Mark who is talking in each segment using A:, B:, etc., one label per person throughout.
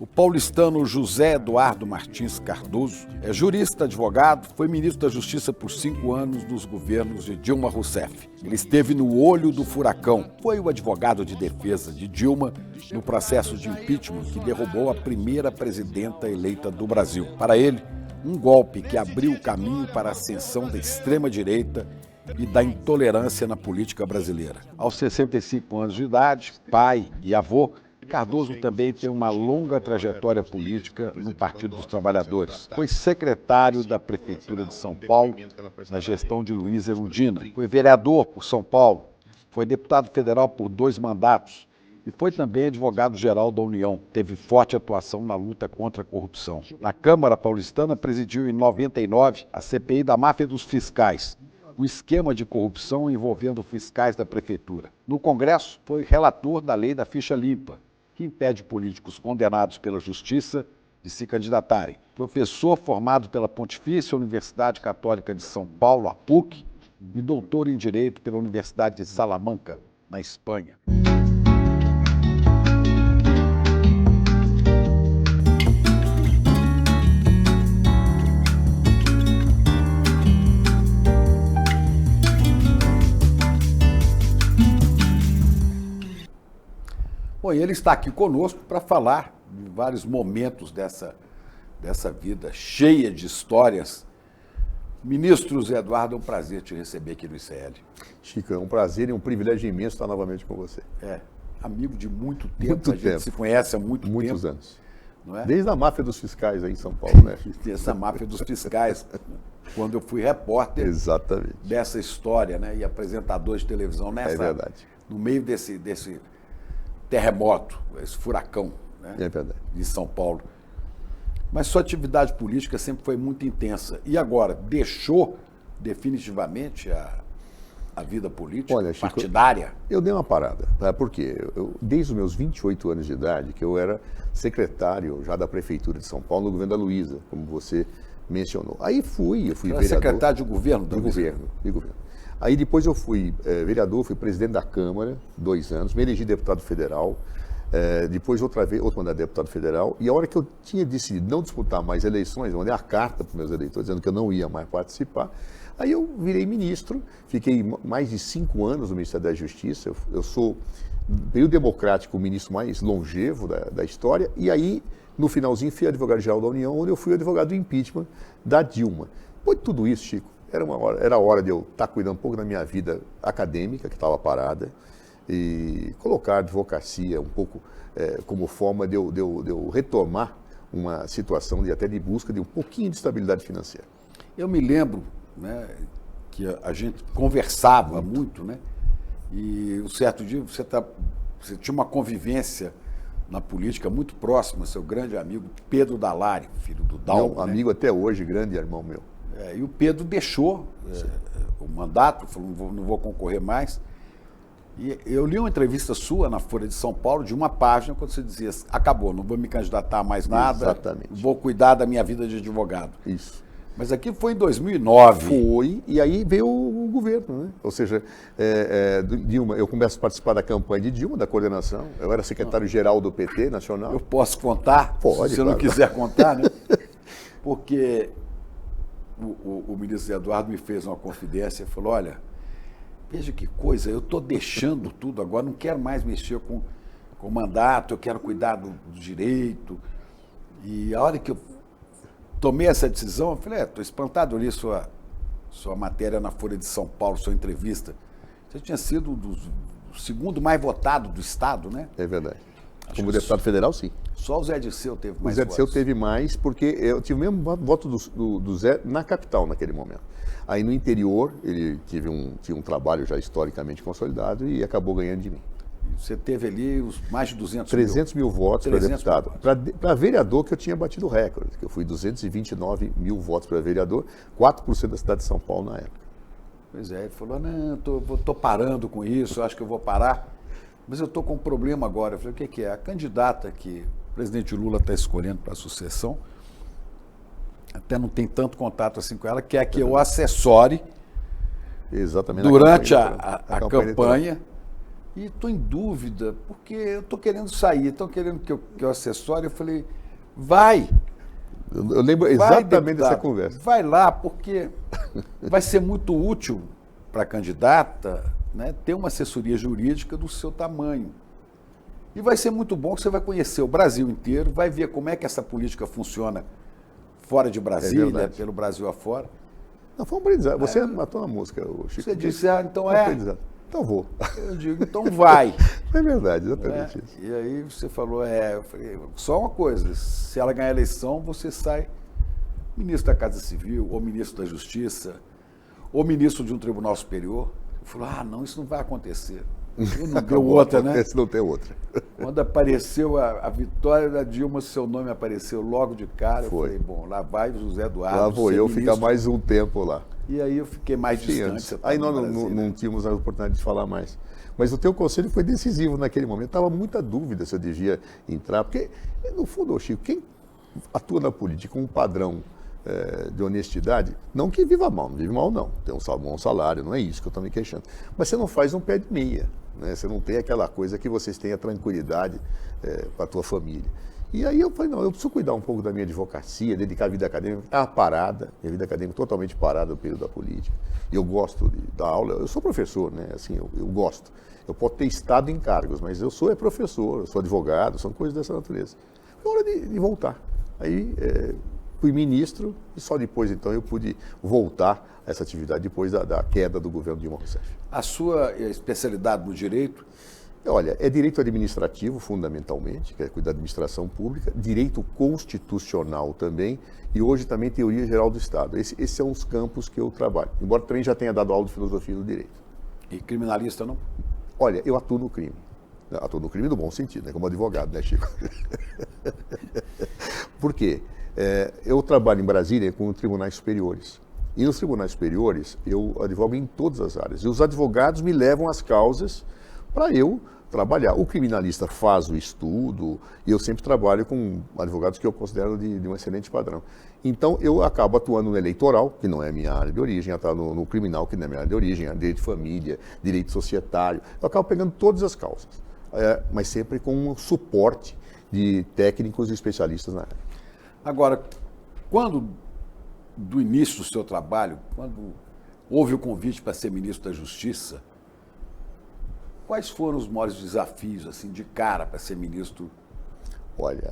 A: O paulistano José Eduardo Martins Cardoso é jurista, advogado, foi ministro da Justiça por 5 anos nos governos de Dilma Rousseff. Ele esteve no olho do furacão, foi o advogado de defesa de Dilma no processo de impeachment que derrubou a primeira presidenta eleita do Brasil. Para ele, um golpe que abriu o caminho para a ascensão da extrema-direita e da intolerância na política brasileira. Aos 65 anos de idade, pai e avô, Cardoso também tem uma longa trajetória política no Partido dos Trabalhadores. Foi secretário da Prefeitura de São Paulo na gestão de Luiz Erundina. Foi vereador por São Paulo, foi deputado federal por 2 mandatos e foi também advogado-geral da União. Teve forte atuação na luta contra a corrupção. Na Câmara Paulistana, presidiu em 99 a CPI da máfia dos fiscais, um esquema de corrupção envolvendo fiscais da Prefeitura. No Congresso, foi relator da lei da ficha limpa, que impede políticos condenados pela Justiça de se candidatarem. Professor formado pela Pontifícia Universidade Católica de São Paulo, a PUC, e doutor em Direito pela Universidade de Salamanca, na Espanha. Bom, e ele está aqui conosco para falar de vários momentos dessa vida cheia de histórias. Ministro Zé Eduardo, é um prazer te receber aqui no ICL.
B: Chico, é um prazer e um privilégio imenso estar novamente com você.
A: Amigo de muito tempo, a gente se conhece há
B: muitos
A: tempo.
B: Anos.
A: Não é?
B: Desde a máfia dos fiscais aí em São Paulo, né?
A: Essa máfia dos fiscais, quando eu fui repórter
B: Exatamente.
A: Dessa história, né? E apresentador de televisão
B: É verdade.
A: no meio desse terremoto, esse furacão, né?
B: É verdade.
A: De São Paulo. Mas sua atividade política sempre foi muito intensa. E agora, deixou definitivamente a vida política,
B: Olha, Chico,
A: partidária?
B: Eu dei uma parada, tá? Porque desde os meus 28 anos de idade, que eu era secretário já da Prefeitura de São Paulo, no governo da Luiza, como você mencionou. Aí eu fui vereador.
A: Secretário de governo da Luiza?
B: De governo. Aí depois eu fui vereador, fui presidente da Câmara, 2 anos, me elegi deputado federal, depois outro mandato de deputado federal, e a hora que eu tinha decidido não disputar mais eleições, eu mandei uma carta para os meus eleitores dizendo que eu não ia mais participar, aí eu virei ministro, fiquei mais de 5 anos no Ministério da Justiça, eu sou, no período democrático, o ministro mais longevo da história, e aí, no finalzinho, fui advogado-geral da União, onde eu fui advogado do impeachment da Dilma. Depois de tudo isso, Chico, era hora de eu estar cuidando um pouco da minha vida acadêmica, que estava parada, e colocar a advocacia um pouco como forma de eu retomar uma situação até de busca de um pouquinho de estabilidade financeira.
A: Eu me lembro, né, que a gente conversava muito, né? E um certo dia você tinha uma convivência na política muito próxima, seu grande amigo Pedro Dalari, filho do Dalmo.
B: Meu amigo até hoje, grande irmão meu.
A: E o Pedro deixou o mandato, falou, não vou concorrer mais. E eu li uma entrevista sua na Folha de São Paulo, de uma página, quando você dizia, acabou, não vou me candidatar a mais nada,
B: Exatamente.
A: Vou cuidar da minha vida de advogado.
B: Isso.
A: Mas aqui foi em 2009.
B: Foi, e aí veio o governo, né? Ou seja, Dilma, eu começo a participar da campanha de Dilma, da coordenação, eu era secretário-geral do PT nacional.
A: Eu posso contar?
B: Pode,
A: se você
B: claro.
A: não quiser contar, né? Porque o ministro Eduardo me fez uma confidência e falou, olha, veja que coisa, eu estou deixando tudo agora, não quero mais mexer com o mandato, eu quero cuidar do direito. E a hora que eu tomei essa decisão, eu falei, estou espantado, eu li sua matéria na Folha de São Paulo, sua entrevista. Você tinha sido o segundo mais votado do Estado, né?
B: É verdade. Como deputado federal, sim.
A: Só o Zé Dirceu teve mais votos.
B: O Zé Dirceu teve mais, porque eu tive o mesmo voto do Zé na capital naquele momento. Aí no interior, ele tinha um trabalho já historicamente consolidado e acabou ganhando de mim.
A: Você teve ali os mais de
B: 300 mil votos para deputado. Para vereador, que eu tinha batido o recorde, que eu fui 229 mil votos para vereador, 4% da cidade de São Paulo na época.
A: Pois é, ele falou, não, estou parando com isso, acho que eu vou parar, mas eu estou com um problema agora. Eu falei, o que é? A candidata que o presidente Lula está escolhendo para a sucessão, até não tem tanto contato assim com ela, quer que eu assessore
B: Exatamente,
A: durante a campanha e estou em dúvida, porque eu estou querendo sair, estão querendo que eu assessore. Eu falei, vai.
B: Eu lembro exatamente dessa conversa.
A: Vai lá, porque vai ser muito útil para a candidata, né, ter uma assessoria jurídica do seu tamanho. E vai ser muito bom que você vai conhecer o Brasil inteiro, vai ver como é que essa política funciona fora de Brasília, pelo Brasil afora.
B: Não, foi um aprendizado. Você matou na música, o Chico.
A: Você disse, então
B: então vou.
A: Eu digo, então vai.
B: É verdade, exatamente isso.
A: E aí você falou, eu falei, só uma coisa, se ela ganhar a eleição, você sai ministro da Casa Civil, ou ministro da Justiça, ou ministro de um tribunal superior. Eu falei, não, isso não vai acontecer. E não deu outra, né?
B: Não tem outra.
A: Quando apareceu a vitória da Dilma, seu nome apareceu logo de cara.
B: Foi.
A: Eu falei, bom, lá vai o José Eduardo.
B: Lá vou eu ficar mais um tempo lá.
A: E aí eu fiquei mais distante.
B: Aí nós não tínhamos a oportunidade de falar mais. Mas o teu conselho foi decisivo naquele momento. Estava muita dúvida se eu devia entrar. Porque, no fundo, Chico, quem atua na política com um padrão de honestidade, não que viva mal, não vive mal não. Tem um bom salário, não é isso que eu estou me queixando. Mas você não faz um pé de meia. Né? Você não tem aquela coisa que vocês tenham tranquilidade para a tua família. E aí eu falei, não, eu preciso cuidar um pouco da minha advocacia, dedicar a vida acadêmica. Estava parada, minha vida acadêmica totalmente parada no período da política. E eu gosto da aula, eu sou professor, né? Assim, eu gosto. Eu posso ter estado em cargos, mas eu sou professor, eu sou advogado, são coisas dessa natureza. Foi hora de voltar. Aí fui ministro e só depois, então, eu pude voltar a essa atividade depois da queda do governo Dilma Rousseff.
A: A sua especialidade no direito?
B: Olha, é direito administrativo, fundamentalmente, que é cuidar da administração pública, direito constitucional também, e hoje também teoria geral do Estado. Esses são os campos que eu trabalho, embora também já tenha dado aula de filosofia do direito.
A: E criminalista, não?
B: Olha, eu atuo no crime. Atuo no crime no bom sentido, né? Como advogado, né, Chico? Por quê? Eu trabalho em Brasília com tribunais superiores. E nos tribunais superiores, eu advogo em todas as áreas. E os advogados me levam as causas para eu trabalhar. O criminalista faz o estudo e eu sempre trabalho com advogados que eu considero de um excelente padrão. Então, eu acabo atuando no eleitoral, que não é a minha área de origem, atuando no criminal, que não é a minha área de origem, direito de família, direito societário. Eu acabo pegando todas as causas, mas sempre com um suporte de técnicos e especialistas na área.
A: Agora, quando, do início do seu trabalho, quando houve o convite para ser ministro da Justiça, quais foram os maiores desafios, assim, de cara para ser ministro?
B: Olha,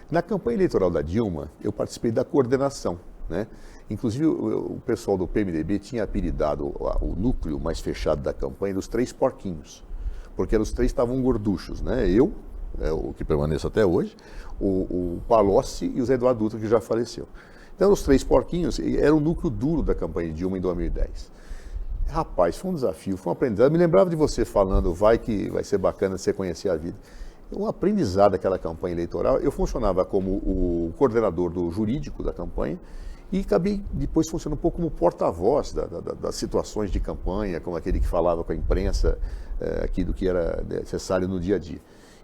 B: na campanha eleitoral da Dilma, eu participei da coordenação, né? Inclusive, o pessoal do PMDB tinha apelidado o núcleo mais fechado da campanha dos 3 porquinhos, porque os 3 estavam gorduchos, né? Eu, o que permaneço até hoje, o Palocci e o Zé Eduardo Dutra, que já faleceu. Então, os 3 porquinhos eram o núcleo duro da campanha de Dilma em 2010. Rapaz, foi um desafio, foi um aprendizado. Eu me lembrava de você falando, vai que vai ser bacana você conhecer a vida. Um aprendizado daquela campanha eleitoral. Eu funcionava como o coordenador do jurídico da campanha e acabei depois funcionando um pouco como porta-voz das situações de campanha, como aquele que falava com a imprensa aqui do que era necessário no dia a dia.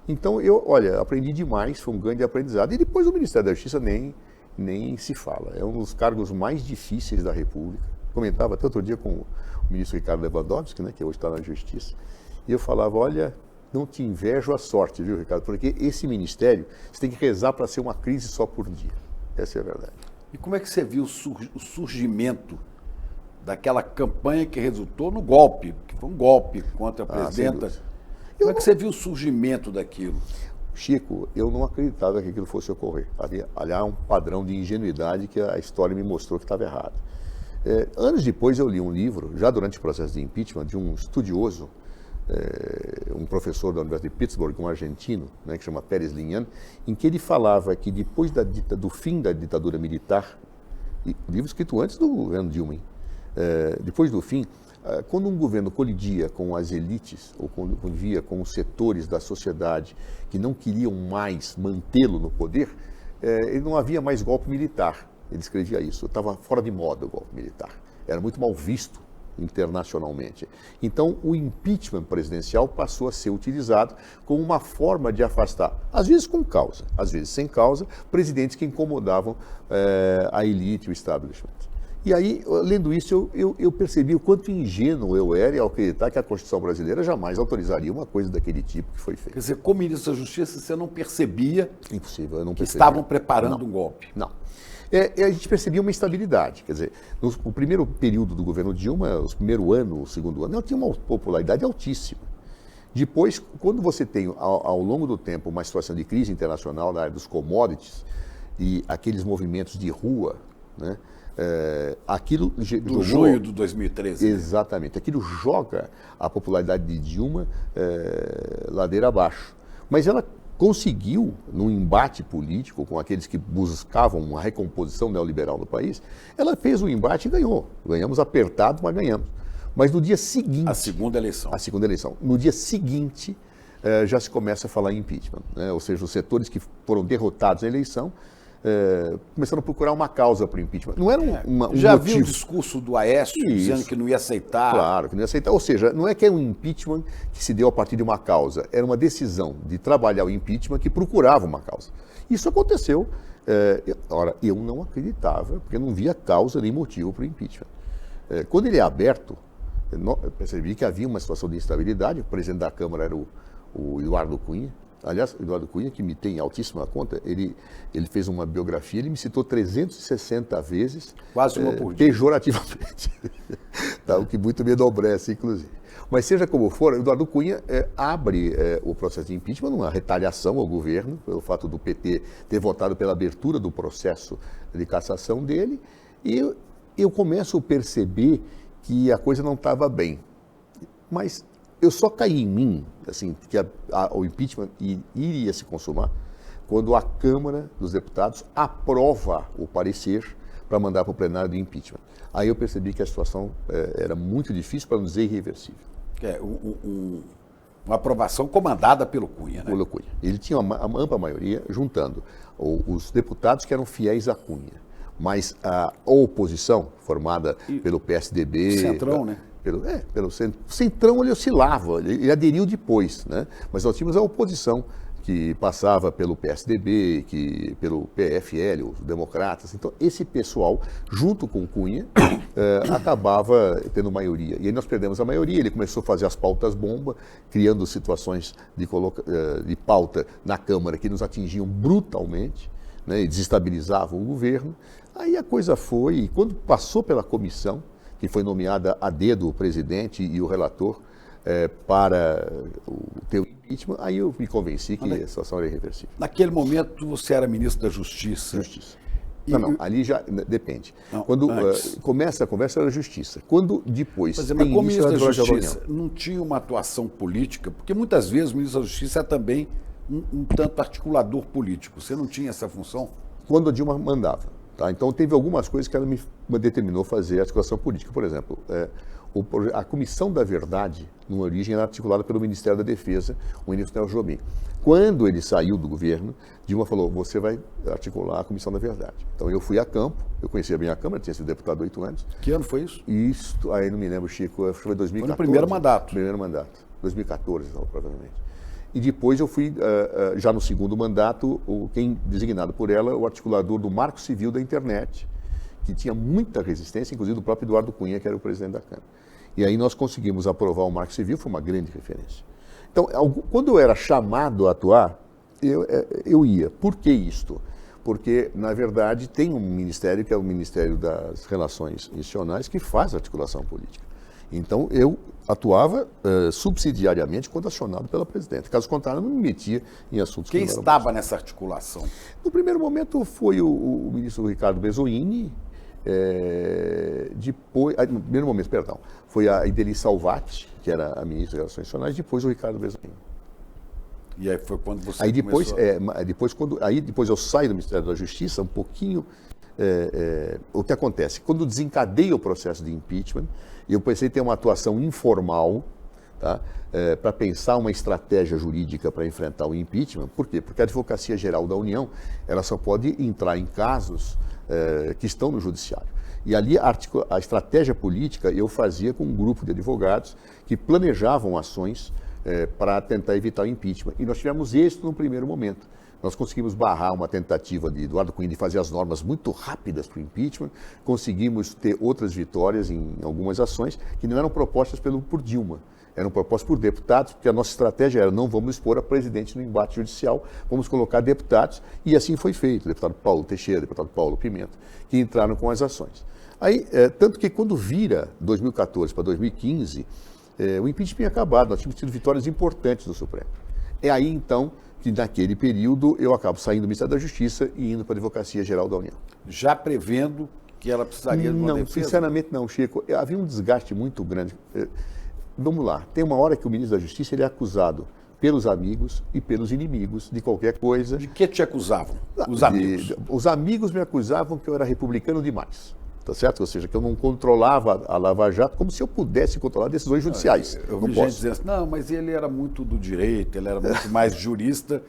B: Então, olha, aprendi demais, foi um grande aprendizado. E depois o Ministério da Justiça nem se fala. É um dos cargos mais difíceis da República. Comentava até outro dia com o ministro Ricardo Lewandowski, né, que hoje está na Justiça, e eu falava, olha, não te invejo a sorte, viu, Ricardo, porque esse ministério, você tem que rezar para ser uma crise só por dia. Essa é a verdade.
A: E como é que você viu o surgimento daquela campanha que resultou no golpe, que foi um golpe contra a presidenta? Como é que você viu o surgimento daquilo?
B: Chico, eu não acreditava que aquilo fosse ocorrer. Havia um padrão de ingenuidade que a história me mostrou que estava errado. Anos depois eu li um livro, já durante o processo de impeachment, de um estudioso, um professor da Universidade de Pittsburgh, um argentino, né, que chama Pérez Linhan, em que ele falava que depois do fim da ditadura militar, livro escrito antes do governo Dilma, depois do fim, quando um governo colidia com as elites, ou convivia com os setores da sociedade que não queriam mais mantê-lo no poder, ele não havia mais golpe militar. Ele escrevia isso, estava fora de moda o golpe militar, era muito mal visto internacionalmente. Então, o impeachment presidencial passou a ser utilizado como uma forma de afastar, às vezes com causa, às vezes sem causa, presidentes que incomodavam a elite, o establishment. E aí, lendo isso, eu percebi o quanto ingênuo eu era ao acreditar que a Constituição brasileira jamais autorizaria uma coisa daquele tipo que foi feita.
A: Quer dizer, como ministro da Justiça, você não percebia
B: Impossível, eu não
A: que
B: percebia.
A: estavam preparando um golpe?
B: Não. A gente percebia uma instabilidade. Quer dizer, no primeiro período do governo Dilma, o primeiro ano, o segundo ano, ela tinha uma popularidade altíssima. Depois, quando você tem, ao longo do tempo, uma situação de crise internacional na área dos commodities e aqueles movimentos de rua, né, aquilo
A: Do junho de 2013.
B: Exatamente. Aquilo joga a popularidade de Dilma ladeira abaixo. Mas ela conseguiu, num embate político com aqueles que buscavam uma recomposição neoliberal no país, ela fez o embate e ganhou. Ganhamos apertado, mas ganhamos. Mas no dia seguinte...
A: A segunda eleição.
B: A segunda eleição. No dia seguinte, já se começa a falar em impeachment, né? Ou seja, os setores que foram derrotados na eleição começaram a procurar uma causa para o impeachment. Não era um
A: já
B: motivo.
A: viu o discurso do Aécio dizendo que não ia aceitar?
B: Claro, que não ia aceitar. Ou seja, não é que é um impeachment que se deu a partir de uma causa, era uma decisão de trabalhar o impeachment que procurava uma causa. Isso aconteceu. Ora, eu não acreditava, porque eu não via causa nem motivo para o impeachment. Quando ele é aberto, eu percebi que havia uma situação de instabilidade. O presidente da Câmara era o Eduardo Cunha. Aliás, o Eduardo Cunha, que me tem em altíssima conta, ele fez uma biografia, ele me citou 360 vezes.
A: Quase uma por dia.
B: Pejorativamente. Tá, o que muito me enobrece, inclusive. Mas seja como for, o Eduardo Cunha abre o processo de impeachment numa retaliação ao governo, pelo fato do PT ter votado pela abertura do processo de cassação dele, e eu começo a perceber que a coisa não estava bem. Mas eu só caí em mim, assim, que o impeachment iria se consumar quando a Câmara dos Deputados aprova o parecer para mandar para o plenário de impeachment. Aí eu percebi que a situação era muito difícil, para não dizer irreversível.
A: Uma aprovação comandada pelo Cunha, né?
B: Pelo Cunha. Ele tinha uma ampla maioria, juntando os deputados que eram fiéis a Cunha, mas a oposição, formada pelo PSDB...
A: Centrão, né?
B: Pelo Centrão ele oscilava, ele aderiu depois, né? Mas nós tínhamos a oposição que passava pelo PSDB, pelo PFL, os democratas. Então, esse pessoal, junto com o Cunha, acabava tendo maioria. E aí nós perdemos a maioria, ele começou a fazer as pautas-bomba, criando situações de pauta na Câmara que nos atingiam brutalmente, né? E desestabilizavam o governo. Aí a coisa foi, e quando passou pela comissão, que foi nomeada a dedo o presidente e o relator para ter o impeachment, aí eu me convenci que a situação era irreversível.
A: Naquele momento você era ministro da Justiça.
B: Justiça. Não, ali já depende. Não, quando começa a conversa era Justiça. Quando depois...
A: Mas como ministro da Justiça, não tinha uma atuação política? Porque muitas vezes o ministro da Justiça é também um tanto articulador político. Você não tinha essa função?
B: Quando a Dilma mandava. Tá? Então, teve algumas coisas que ela me determinou fazer articulação política. Por exemplo, a Comissão da Verdade, numa origem, era articulada pelo Ministério da Defesa, o ministro Nelson Jobim. Quando ele saiu do governo, Dilma falou, você vai articular a Comissão da Verdade. Então, eu fui a campo, eu conhecia bem a Câmara, tinha sido deputado há 8 anos.
A: Que ano foi isso?
B: Isso, aí não me lembro, Chico, acho que foi 2014.
A: Foi no primeiro mandato.
B: Primeiro mandato, 2014, então, provavelmente. E depois eu fui, já no segundo mandato, quem designado por ela, o articulador do Marco Civil da Internet, que tinha muita resistência, inclusive do próprio Eduardo Cunha, que era o presidente da Câmara. E aí nós conseguimos aprovar o Marco Civil, foi uma grande referência. Então, quando eu era chamado a atuar, eu ia. Por que isto? Porque, na verdade, tem um ministério, que é o Ministério das Relações Institucionais, que faz articulação política. Então, eu atuava subsidiariamente quando acionado pela presidente. Caso contrário, eu não me metia em assuntos
A: Quem
B: que não
A: estava nessa articulação?
B: No primeiro momento foi o ministro Ricardo Bezoini, depois, no primeiro momento, perdão, foi a Ideli Salvati, que era a ministra das Relações Institucionais, depois o Ricardo Bezoini.
A: E aí foi quando você
B: aí depois,
A: começou...
B: depois eu saio do Ministério da Justiça, um pouquinho... o que acontece? Quando desencadeia o processo de impeachment, eu pensei em ter uma atuação informal, tá? Para pensar uma estratégia jurídica para enfrentar o impeachment. Por quê? Porque a Advocacia Geral da União ela só pode entrar em casos que estão no Judiciário. E ali a estratégia política eu fazia com um grupo de advogados que planejavam ações para tentar evitar o impeachment. E nós tivemos êxito no primeiro momento. Nós conseguimos barrar uma tentativa de Eduardo Cunha de fazer as normas muito rápidas para o impeachment, conseguimos ter outras vitórias em algumas ações que não eram propostas por Dilma, eram propostas por deputados, porque a nossa estratégia era não vamos expor a presidente no embate judicial, vamos colocar deputados, e assim foi feito, o deputado Paulo Teixeira, o deputado Paulo Pimenta, que entraram com as ações. Aí, tanto que quando vira 2014 para 2015, o impeachment tinha acabado, nós tínhamos tido vitórias importantes no Supremo. É aí, então, que naquele período eu acabo saindo do Ministério da Justiça e indo para a Advocacia Geral da União.
A: Já prevendo que ela precisaria de uma defesa?
B: Não, sinceramente não, Chico. Havia um desgaste muito grande. Vamos lá, tem uma hora que o ministro da Justiça ele é acusado pelos amigos e pelos inimigos de qualquer coisa.
A: De que te acusavam? Os amigos?
B: Os amigos me acusavam que eu era republicano demais. Tá certo? Ou seja, que eu não controlava a Lava Jato como se eu pudesse controlar decisões judiciais.
A: Eu vi gente dizendo assim, não, mas ele era muito do direito, ele era muito mais jurista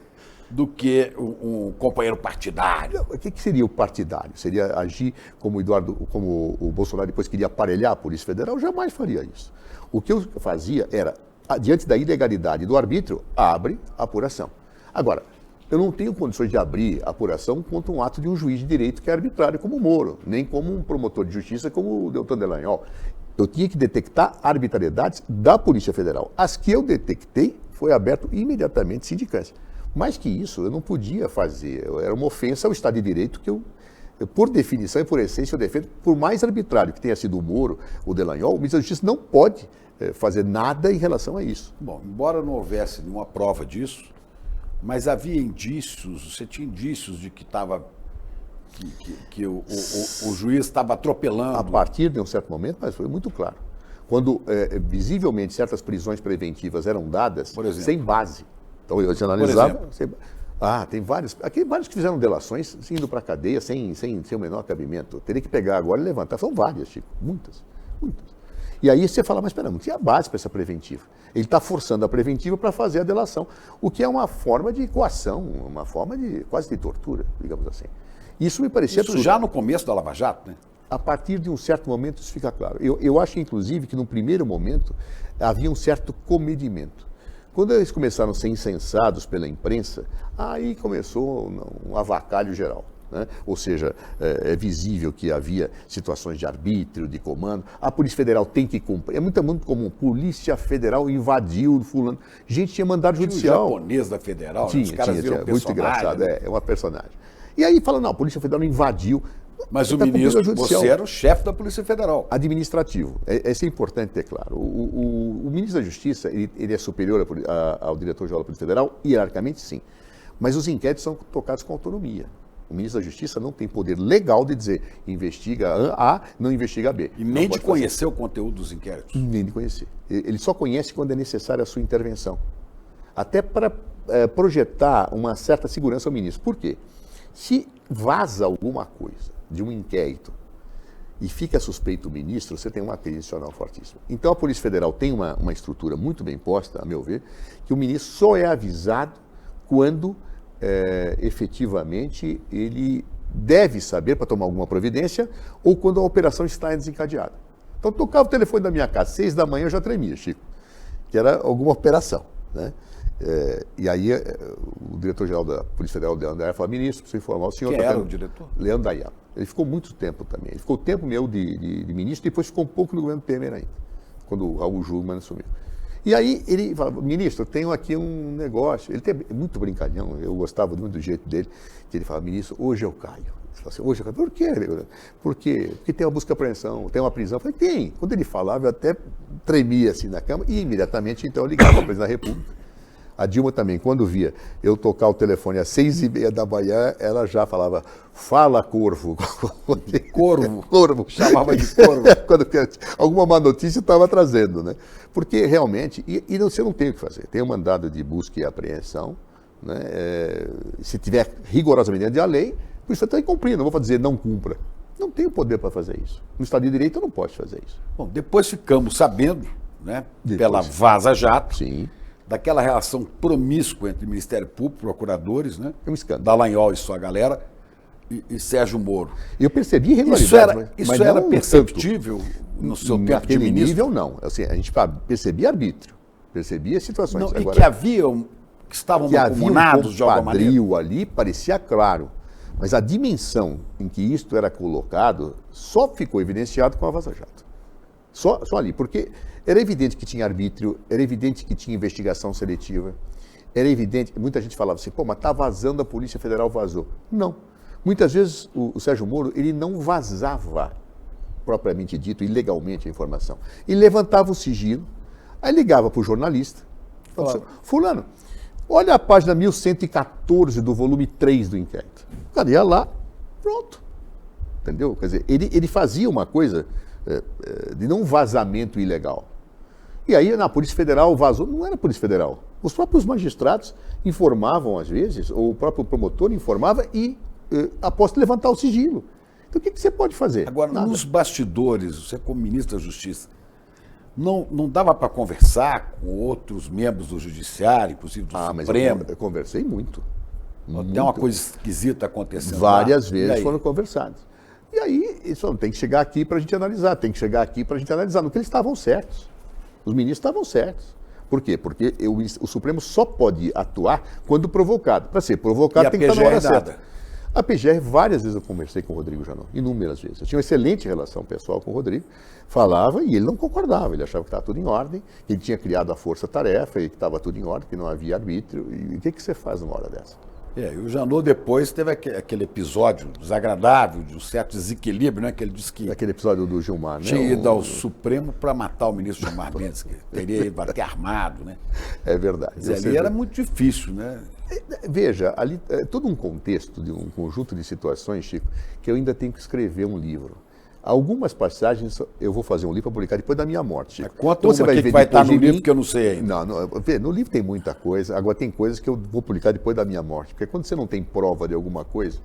A: do que um companheiro partidário.
B: O que seria o partidário? Seria agir como o Bolsonaro depois queria aparelhar a Polícia Federal? Eu jamais faria isso. O que eu fazia era, diante da ilegalidade do arbítrio, abre a apuração. Agora, eu não tenho condições de abrir a apuração contra um ato de um juiz de direito que é arbitrário como o Moro, nem como um promotor de justiça como o Deltan Dallagnol. Eu tinha que detectar arbitrariedades da Polícia Federal. As que eu detectei, foi aberto imediatamente sindicância. Mais que isso, eu não podia fazer. Era uma ofensa ao Estado de Direito que eu, por definição e por essência, eu defendo. Por mais arbitrário que tenha sido o Moro, o Dallagnol, o ministro da Justiça não pode fazer nada em relação a isso.
A: Bom, embora não houvesse nenhuma prova disso, mas havia indícios, você tinha indícios de que o juiz estava atropelando.
B: A partir de um certo momento, mas foi muito claro. Quando visivelmente certas prisões preventivas eram dadas sem base. Então eu analisava. Tem vários. Aqui vários que fizeram delações indo para a cadeia sem o menor cabimento. Teria que pegar agora e levantar. São várias, Chico. Muitas. E aí você fala, mas espera, não tinha base para essa preventiva. Ele está forçando a preventiva para fazer a delação, o que é uma forma de coação, uma forma de quase de tortura, digamos assim. Isso me parecia
A: absurdo. Já no começo da Lava Jato, né?
B: A partir de um certo momento isso fica claro. Eu acho, inclusive, que no primeiro momento havia um certo comedimento. Quando eles começaram a ser incensados pela imprensa, aí começou um avacalho geral. Né? Ou seja, é visível que havia situações de arbítrio, de comando. A Polícia Federal tem que cumprir. É muito comum. Polícia Federal invadiu fulano. Gente, tinha mandado judicial.
A: O japonês da Federal,
B: tinha,
A: os caras viram
B: muito engraçado. É uma personagem. E aí fala, não, a Polícia Federal invadiu.
A: Mas o ministro, você era o chefe da Polícia Federal.
B: Administrativo. Isso é importante ter claro. O ministro da Justiça, ele é superior ao diretor-geral da Polícia Federal? Hierarquicamente, sim. Mas os inquéritos são tocados com autonomia. O ministro da Justiça não tem poder legal de dizer investiga A, não investiga B.
A: E nem de conhecer o conteúdo dos inquéritos?
B: Nem de conhecer. Ele só conhece quando é necessária a sua intervenção. Até para projetar uma certa segurança ao ministro. Por quê? Se vaza alguma coisa de um inquérito e fica suspeito o ministro, você tem uma crise institucional fortíssima. Então a Polícia Federal tem uma estrutura muito bem posta, a meu ver, que o ministro só é avisado quando efetivamente ele deve saber para tomar alguma providência ou quando a operação está desencadeada. Então tocava o telefone da minha casa, 6 da manhã eu já tremia, Chico, que era alguma operação, né? E aí o diretor-geral da Polícia Federal, Leandro Daia, falou, ministro, preciso informar o senhor...
A: Quem era o diretor?
B: Leandro Daia. Ele ficou muito tempo também. Ele ficou tempo meu de ministro, depois ficou um pouco no governo Temer ainda, quando o Raul Jungmann assumiu. E aí ele falava, ministro, eu tenho aqui um negócio. Ele é muito brincalhão, eu gostava muito do jeito dele, que ele falava, ministro, hoje eu caio. Ele falava assim, hoje eu caio. Por quê? Por quê? Porque tem uma busca e apreensão, tem uma prisão. Eu falei, tem. Quando ele falava, eu até tremia assim na cama e imediatamente então eu ligava para o presidente da República. A Dilma também, quando via eu tocar o telefone às 6h30 da manhã, ela já falava, fala, Corvo.
A: Corvo?
B: Corvo.
A: Chamava de Corvo.
B: Quando alguma má notícia estava trazendo, né? Porque realmente, você não tem o que fazer. Tem um mandado de busca e apreensão, né? Se tiver rigorosamente dentro da lei, por isso está cumprindo. Não vou dizer não cumpra. Não tem o poder para fazer isso. No Estado de Direito eu não posso fazer isso.
A: Bom, depois ficamos sabendo, né, pela Vaza Jato,
B: sim,
A: daquela relação promíscua entre Ministério Público, procuradores, né?
B: É um escândalo.
A: Dallagnol e sua galera, e Sérgio Moro.
B: Eu percebi irregularidade.
A: Isso era perceptível no seu tempo de ministro?
B: Nível, não. Assim, a gente percebia arbítrio, percebia situações.
A: Não, agora... E que havia que estavam
B: que havia
A: mancomunados de alguma maneira?
B: quadril ali, parecia claro. Mas a dimensão em que isto era colocado só ficou evidenciado com a Vaza Jato. Só ali, porque era evidente que tinha arbítrio, era evidente que tinha investigação seletiva, era evidente, muita gente falava assim, pô, mas tá vazando, a Polícia Federal vazou. Não. Muitas vezes o Sérgio Moro, ele não vazava, propriamente dito, ilegalmente a informação. Ele levantava o sigilo, aí ligava para o jornalista, falava assim, fulano, olha a página 1114 do volume 3 do inquérito. O cara ia lá, pronto. Entendeu? Quer dizer, ele fazia uma coisa de não vazamento ilegal. E aí na Polícia Federal vazou, não era a Polícia Federal. Os próprios magistrados informavam às vezes, ou o próprio promotor informava e após levantar o sigilo. Então o que você pode fazer?
A: Agora,
B: Nada.
A: nos bastidores, você como ministro da Justiça, não dava para conversar com outros membros do Judiciário, inclusive do
B: Mas
A: Supremo?
B: eu conversei muito.
A: Tem uma coisa esquisita acontecendo
B: Várias
A: lá.
B: vezes foram conversados. E aí, isso não tem que chegar aqui para a gente analisar, tem que chegar aqui para a gente analisar. No que eles estavam certos. Os ministros estavam certos. Por quê? Porque o Supremo só pode atuar quando provocado. Para ser provocado
A: E
B: tem que
A: a
B: estar na hora
A: PGR nada?
B: certa. A PGR, várias vezes eu conversei com o Rodrigo Janot, inúmeras vezes. Eu tinha uma excelente relação pessoal com o Rodrigo, falava e ele não concordava, ele achava que estava tudo em ordem, que ele tinha criado a força-tarefa e que estava tudo em ordem, que não havia arbítrio. E o que você faz numa hora dessa?
A: E o Janot depois teve aquele episódio desagradável, de um certo desequilíbrio, né? Que ele disse que
B: Aquele episódio do Gilmar, né?
A: tinha ido ao Supremo para matar o ministro Gilmar Mendes, que teria ido até armado, né?
B: É verdade.
A: Quer dizer, ali era muito difícil, né?
B: Veja, ali é todo um contexto, de um conjunto de situações, Chico, que eu ainda tenho que escrever um livro. Algumas passagens eu vou fazer um livro para publicar depois da minha morte, Chico.
A: Conta
B: Então, você
A: uma
B: vai
A: que
B: ver
A: vai estar
B: depois
A: no
B: de
A: livro
B: mim.
A: que eu não sei ainda.
B: No livro tem muita coisa, agora tem coisas que eu vou publicar depois da minha morte, porque quando você não tem prova de alguma coisa,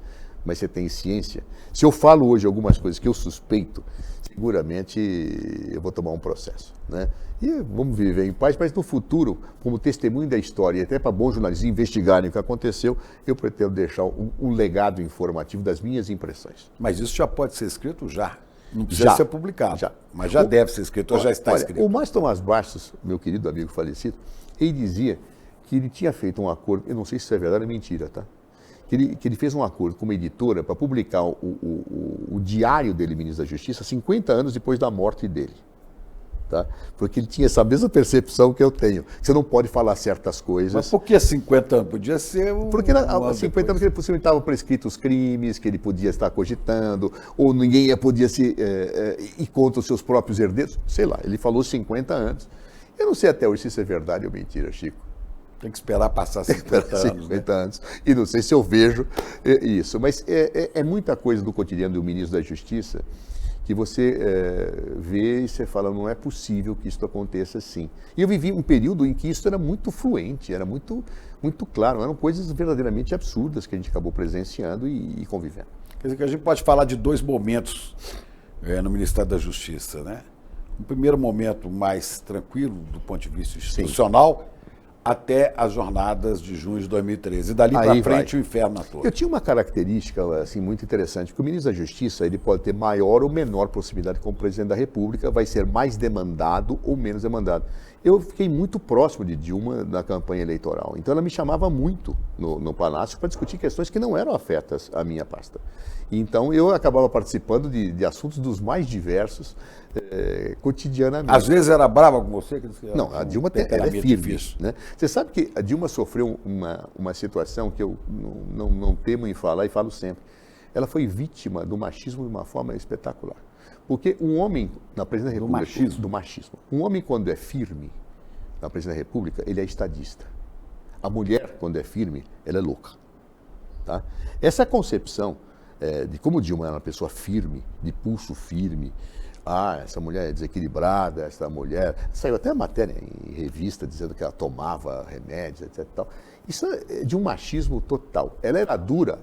B: mas você tem ciência, se eu falo hoje algumas coisas que eu suspeito, seguramente eu vou tomar um processo, né? E vamos viver em paz, mas no futuro, como testemunho da história, e até para bons jornalistas investigarem o que aconteceu, eu pretendo deixar um legado informativo das minhas impressões.
A: Mas isso já pode ser escrito já. Não precisa ser publicado.
B: Já.
A: Mas já deve ser escrito, ou já está escrito.
B: O Márcio Tomás Bastos, meu querido amigo falecido, ele dizia que ele tinha feito um acordo, eu não sei se isso é verdade ou mentira, tá? Que ele fez um acordo com uma editora para publicar o diário dele, ministro da Justiça, 50 anos depois da morte dele. Tá? Porque ele tinha essa mesma percepção que eu tenho. Você não pode falar certas coisas.
A: Mas por que 50 anos? Podia ser
B: Porque há 50 anos que ele possivelmente estavam prescritos os crimes, que ele podia estar cogitando, ou ninguém podia ir contra os seus próprios herdeiros. Sei lá, ele falou 50 anos. Eu não sei até hoje se isso é verdade ou mentira, Chico.
A: Tem que esperar passar 50 anos.
B: 50 anos. E não sei se eu vejo isso. Mas é muita coisa do cotidiano do ministro da Justiça que você vê e você fala, não é possível que isso aconteça assim. E eu vivi um período em que isso era muito fluente, era muito, muito claro, eram coisas verdadeiramente absurdas que a gente acabou presenciando e convivendo.
A: Quer dizer que a gente pode falar de dois momentos no Ministério da Justiça, né? Um primeiro momento mais tranquilo do ponto de vista institucional, até as jornadas de junho de 2013. E dali para frente o inferno na torre.
B: Eu tinha uma característica assim, muito interessante, porque o ministro da Justiça ele pode ter maior ou menor proximidade com o presidente da República, vai ser mais demandado ou menos demandado. Eu fiquei muito próximo de Dilma na campanha eleitoral, então ela me chamava muito no Palácio para discutir questões que não eram afetas à minha pasta. Então eu acabava participando de assuntos dos mais diversos cotidianamente.
A: Às vezes era brava com você?
B: Não, a Dilma ela é firme. Né? Você sabe que a Dilma sofreu uma situação que eu não temo em falar e falo sempre. Ela foi vítima do machismo de uma forma espetacular. Porque um homem na presidência da República... Do machismo. Um homem, quando é firme na presidência da República, ele é estadista. A mulher, quando é firme, ela é louca. Tá? Essa concepção de como Dilma era uma pessoa firme, de pulso firme, essa mulher é desequilibrada, essa mulher... Saiu até a matéria em revista dizendo que ela tomava remédios, etc. Tal. Isso é de um machismo total. Ela era dura?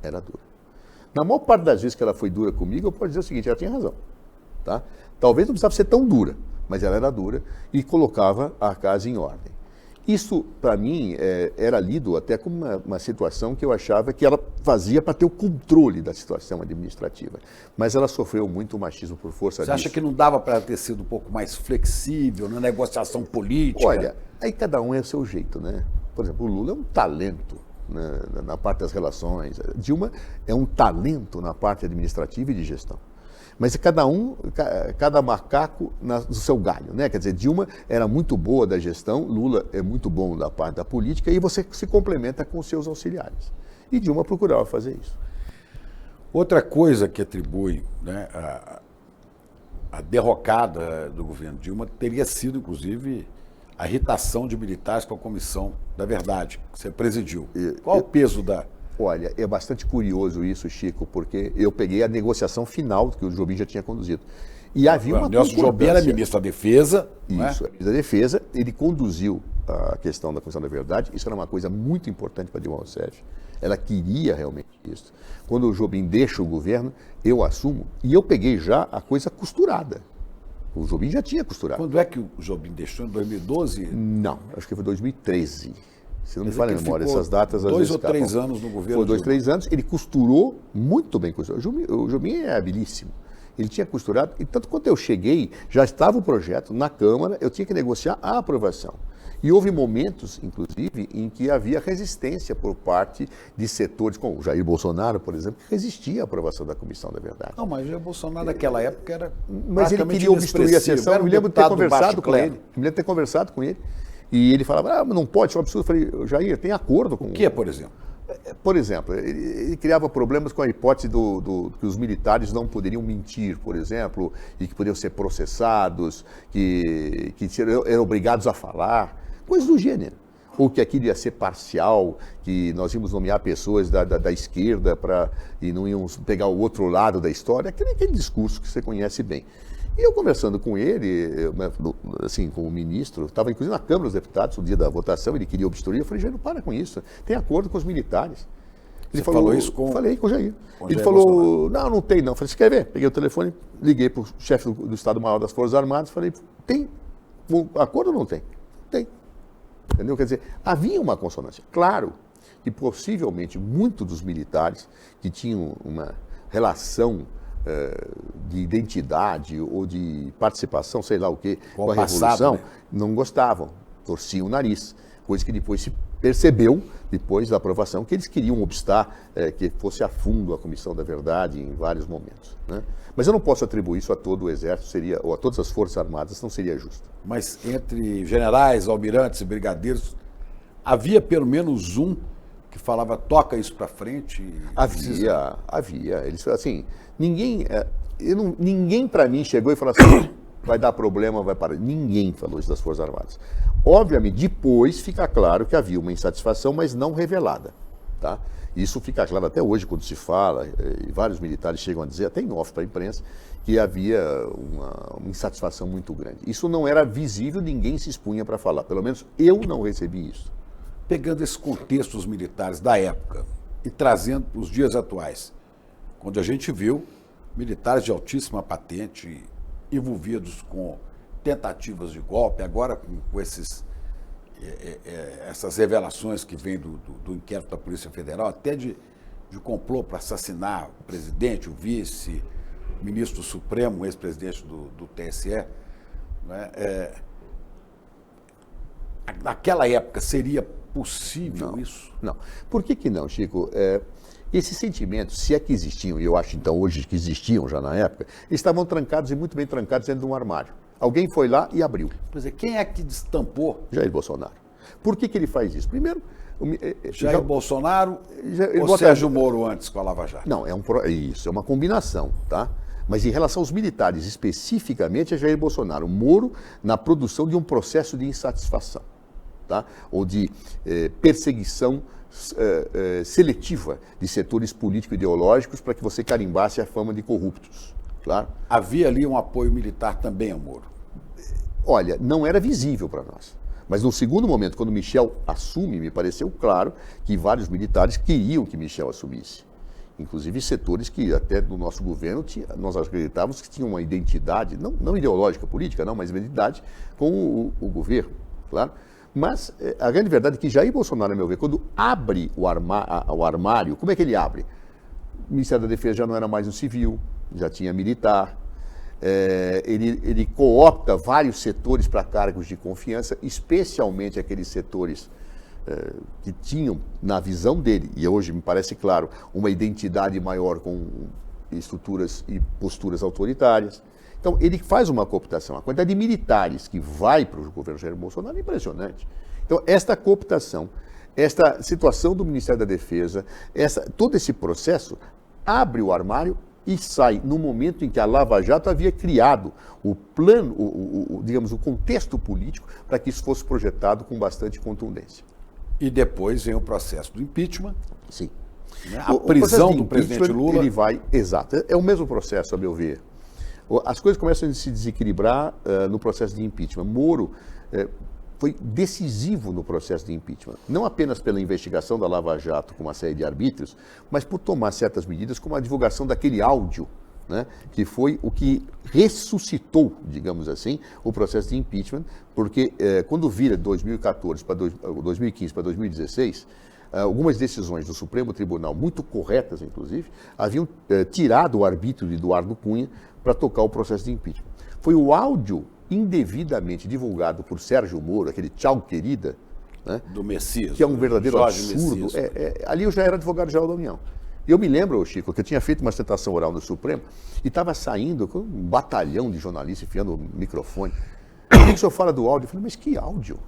B: Era dura. Na maior parte das vezes que ela foi dura comigo, eu posso dizer o seguinte, ela tinha razão. Tá? Talvez não precisava ser tão dura, mas ela era dura e colocava a casa em ordem. Isso, para mim, era lido até como uma situação que eu achava que ela fazia para ter o controle da situação administrativa. Mas ela sofreu muito machismo por força disso.
A: Você acha que não dava para ter sido um pouco mais flexível na negociação política?
B: Olha, aí cada um é o seu jeito, né? Por exemplo, o Lula é um talento, né, na parte das relações. Dilma é um talento na parte administrativa e de gestão. Mas cada macaco no seu galho, né? Quer dizer, Dilma era muito boa da gestão, Lula é muito bom da parte da política e você se complementa com os seus auxiliares. E Dilma procurava fazer isso.
A: Outra coisa que atribui, né, a derrocada do governo Dilma teria sido, inclusive, a irritação de militares com a Comissão da Verdade, que você presidiu. Qual o peso da...
B: Olha, é bastante curioso isso, Chico, porque eu peguei a negociação final que o Jobim já tinha conduzido. E havia uma
A: Nelson Jobim era ministro da Defesa.
B: Isso, ministro da Defesa. Ele conduziu a questão da Comissão da Verdade. Isso era uma coisa muito importante para Dilma Rousseff. Ela queria realmente isso. Quando o Jobim deixa o governo, eu assumo. E eu peguei já a coisa costurada. O Jobim já tinha costurado.
A: Quando é que o Jobim deixou? Em 2012?
B: Não, acho que foi 2013. Se não me falha a memória, essas datas...
A: 2 ou 3 anos no governo.
B: Foi 2, 3 anos. Ele costurou, muito bem costurado. O Jobim é habilíssimo. Ele tinha costurado, e tanto quando eu cheguei, já estava o projeto na Câmara, eu tinha que negociar a aprovação. E houve momentos, inclusive, em que havia resistência por parte de setores, como o Jair Bolsonaro, por exemplo, que resistia à aprovação da Comissão da Verdade.
A: Não, mas o Jair Bolsonaro naquela época era...
B: Mas ele queria obstruir a sessão. Eu me lembro de ter conversado com ele. E ele falava, não pode, isso é um absurdo. Eu falei, Jair, tem acordo com...
A: O que, por exemplo?
B: Por exemplo, ele criava problemas com a hipótese que os militares não poderiam mentir, por exemplo, e que poderiam ser processados, que eram obrigados a falar, coisas do gênero. Ou que aquilo ia ser parcial, que nós íamos nomear pessoas da esquerda e não íamos pegar o outro lado da história, aquele discurso que você conhece bem. E eu conversando com ele, assim, com o ministro, estava inclusive na Câmara dos Deputados, no dia da votação, ele queria obstruir, eu falei, Jair, não para com isso, tem acordo com os militares.
A: Ele falou isso com...
B: Falei com o Jair. Ele
A: Jair
B: falou,
A: Bolsonaro.
B: não tem não. Falei, você quer ver? Peguei o telefone, liguei para o chefe do Estado-Maior das Forças Armadas, falei, tem acordo ou não tem? Tem. Entendeu? Quer dizer, havia uma consonância. Claro que possivelmente muitos dos militares que tinham uma relação de identidade ou de participação, sei lá o quê, com a Revolução, não gostavam, torciam o nariz. Coisa que depois se percebeu, depois da aprovação, que eles queriam obstar que fosse a fundo a Comissão da Verdade em vários momentos, né? Mas eu não posso atribuir isso a todo o Exército, ou a todas as Forças Armadas, não seria justo.
A: Mas entre generais, almirantes e brigadeiros, havia pelo menos um que falava, toca isso para frente?
B: Havia. Eles, assim, ninguém para mim chegou e falou assim, vai dar problema, vai parar. Ninguém falou isso das Forças Armadas. Obviamente, depois fica claro que havia uma insatisfação, mas não revelada, tá? Isso fica claro até hoje, quando se fala, e vários militares chegam a dizer, até em off para a imprensa, que havia uma insatisfação muito grande. Isso não era visível, ninguém se expunha para falar. Pelo menos eu não recebi isso.
A: Pegando esse contexto dos militares da época e trazendo para os dias atuais, quando a gente viu militares de altíssima patente envolvidos com tentativas de golpe, agora com essas revelações que vêm do inquérito da Polícia Federal, até de complô para assassinar o presidente, o vice, o ministro do Supremo, o ex-presidente do TSE, né? Naquela época seria possível isso?
B: Não. Por que não, Chico? Esses sentimentos, se é que existiam, e eu acho então hoje que existiam já na época, estavam trancados e muito bem trancados dentro de um armário. Alguém foi lá e abriu.
A: Pois é, quem é que destampou?
B: Jair Bolsonaro. Por que ele faz isso? Primeiro...
A: Jair Bolsonaro ou Sérgio Moro antes com a Lava Jato?
B: Não, isso, é uma combinação, tá? Mas em relação aos militares, especificamente, é Jair Bolsonaro. Moro na produção de um processo de insatisfação, tá? Ou de perseguição seletiva de setores político-ideológicos para que você carimbasse a fama de corruptos, claro?
A: Havia ali um apoio militar também ao Moro?
B: Olha, não era visível para nós. Mas no segundo momento, quando Michel assume, me pareceu claro que vários militares queriam que Michel assumisse. Inclusive setores que até do nosso governo nós acreditávamos que tinham uma identidade, não ideológica, política, não, mas uma identidade com o governo, claro. Mas a grande verdade é que Jair Bolsonaro, a meu ver, quando abre o armário, como é que ele abre? O Ministério da Defesa já não era mais um civil, já tinha militar. Ele coopta vários setores para cargos de confiança, especialmente aqueles setores que tinham, na visão dele, e hoje me parece claro, uma identidade maior com estruturas e posturas autoritárias. Então, ele faz uma cooptação. A quantidade de militares que vai para o governo Jair Bolsonaro é impressionante. Então, esta cooptação, esta situação do Ministério da Defesa, todo esse processo abre o armário e sai no momento em que a Lava Jato havia criado o plano, digamos, o contexto político para que isso fosse projetado com bastante contundência.
A: E depois vem o processo do impeachment.
B: Sim.
A: Né? A prisão do presidente Lula.
B: Ele vai, exato, é o mesmo processo, a meu ver. As coisas começam a se desequilibrar no processo de impeachment. Moro foi decisivo no processo de impeachment, não apenas pela investigação da Lava Jato com uma série de arbítrios, mas por tomar certas medidas, como a divulgação daquele áudio, né, que foi o que ressuscitou, digamos assim, o processo de impeachment, porque quando vira 2015 para 2016, algumas decisões do Supremo Tribunal, muito corretas inclusive, haviam tirado o arbítrio de Eduardo Cunha para tocar o processo de impeachment. Foi o áudio indevidamente divulgado por Sérgio Moro, aquele tchau querida, né,
A: do Messias,
B: que é um verdadeiro
A: Jorge
B: absurdo.
A: Messias.
B: Ali eu já era advogado-geral da União. E eu me lembro, Chico, que eu tinha feito uma sustentação oral no Supremo e estava saindo com um batalhão de jornalistas enfiando o microfone. O que o senhor fala do áudio? Eu falei, mas que áudio?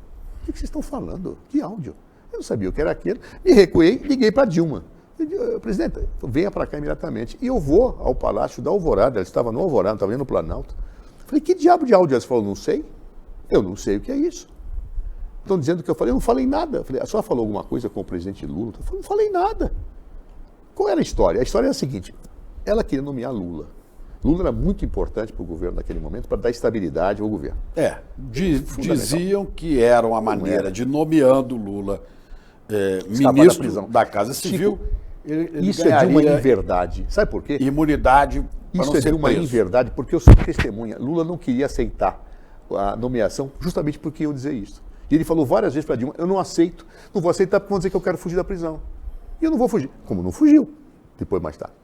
B: O que vocês estão falando? Que áudio? Eu não sabia o que era aquilo. Me recuei, liguei para Dilma. Presidente, venha para cá imediatamente. E eu vou ao Palácio da Alvorada. Ela estava no Alvorada, estava ali no Planalto. Falei, que diabo de áudio? Ela falou, não sei. Eu não sei o que é isso. Estão dizendo que eu falei, eu não falei nada. Eu falei, a senhora falou alguma coisa com o presidente Lula? Eu falei, não falei nada. Qual era a história? A história é a seguinte, ela queria nomear Lula. Lula era muito importante para o governo naquele momento, para dar estabilidade ao governo.
A: Diziam que era uma maneira de, nomeando Lula ministro da Casa Civil,
B: ele isso é de uma inverdade. Sabe por quê?
A: Imunidade para
B: isso
A: não
B: é
A: ser
B: de uma
A: preso.
B: inverdade, porque eu sou testemunha. Lula não queria aceitar a nomeação justamente porque eu dizer isso. E ele falou várias vezes para Dilma, eu não aceito, não vou aceitar porque vão dizer que eu quero fugir da prisão. E eu não vou fugir. Como não fugiu, depois mais tarde.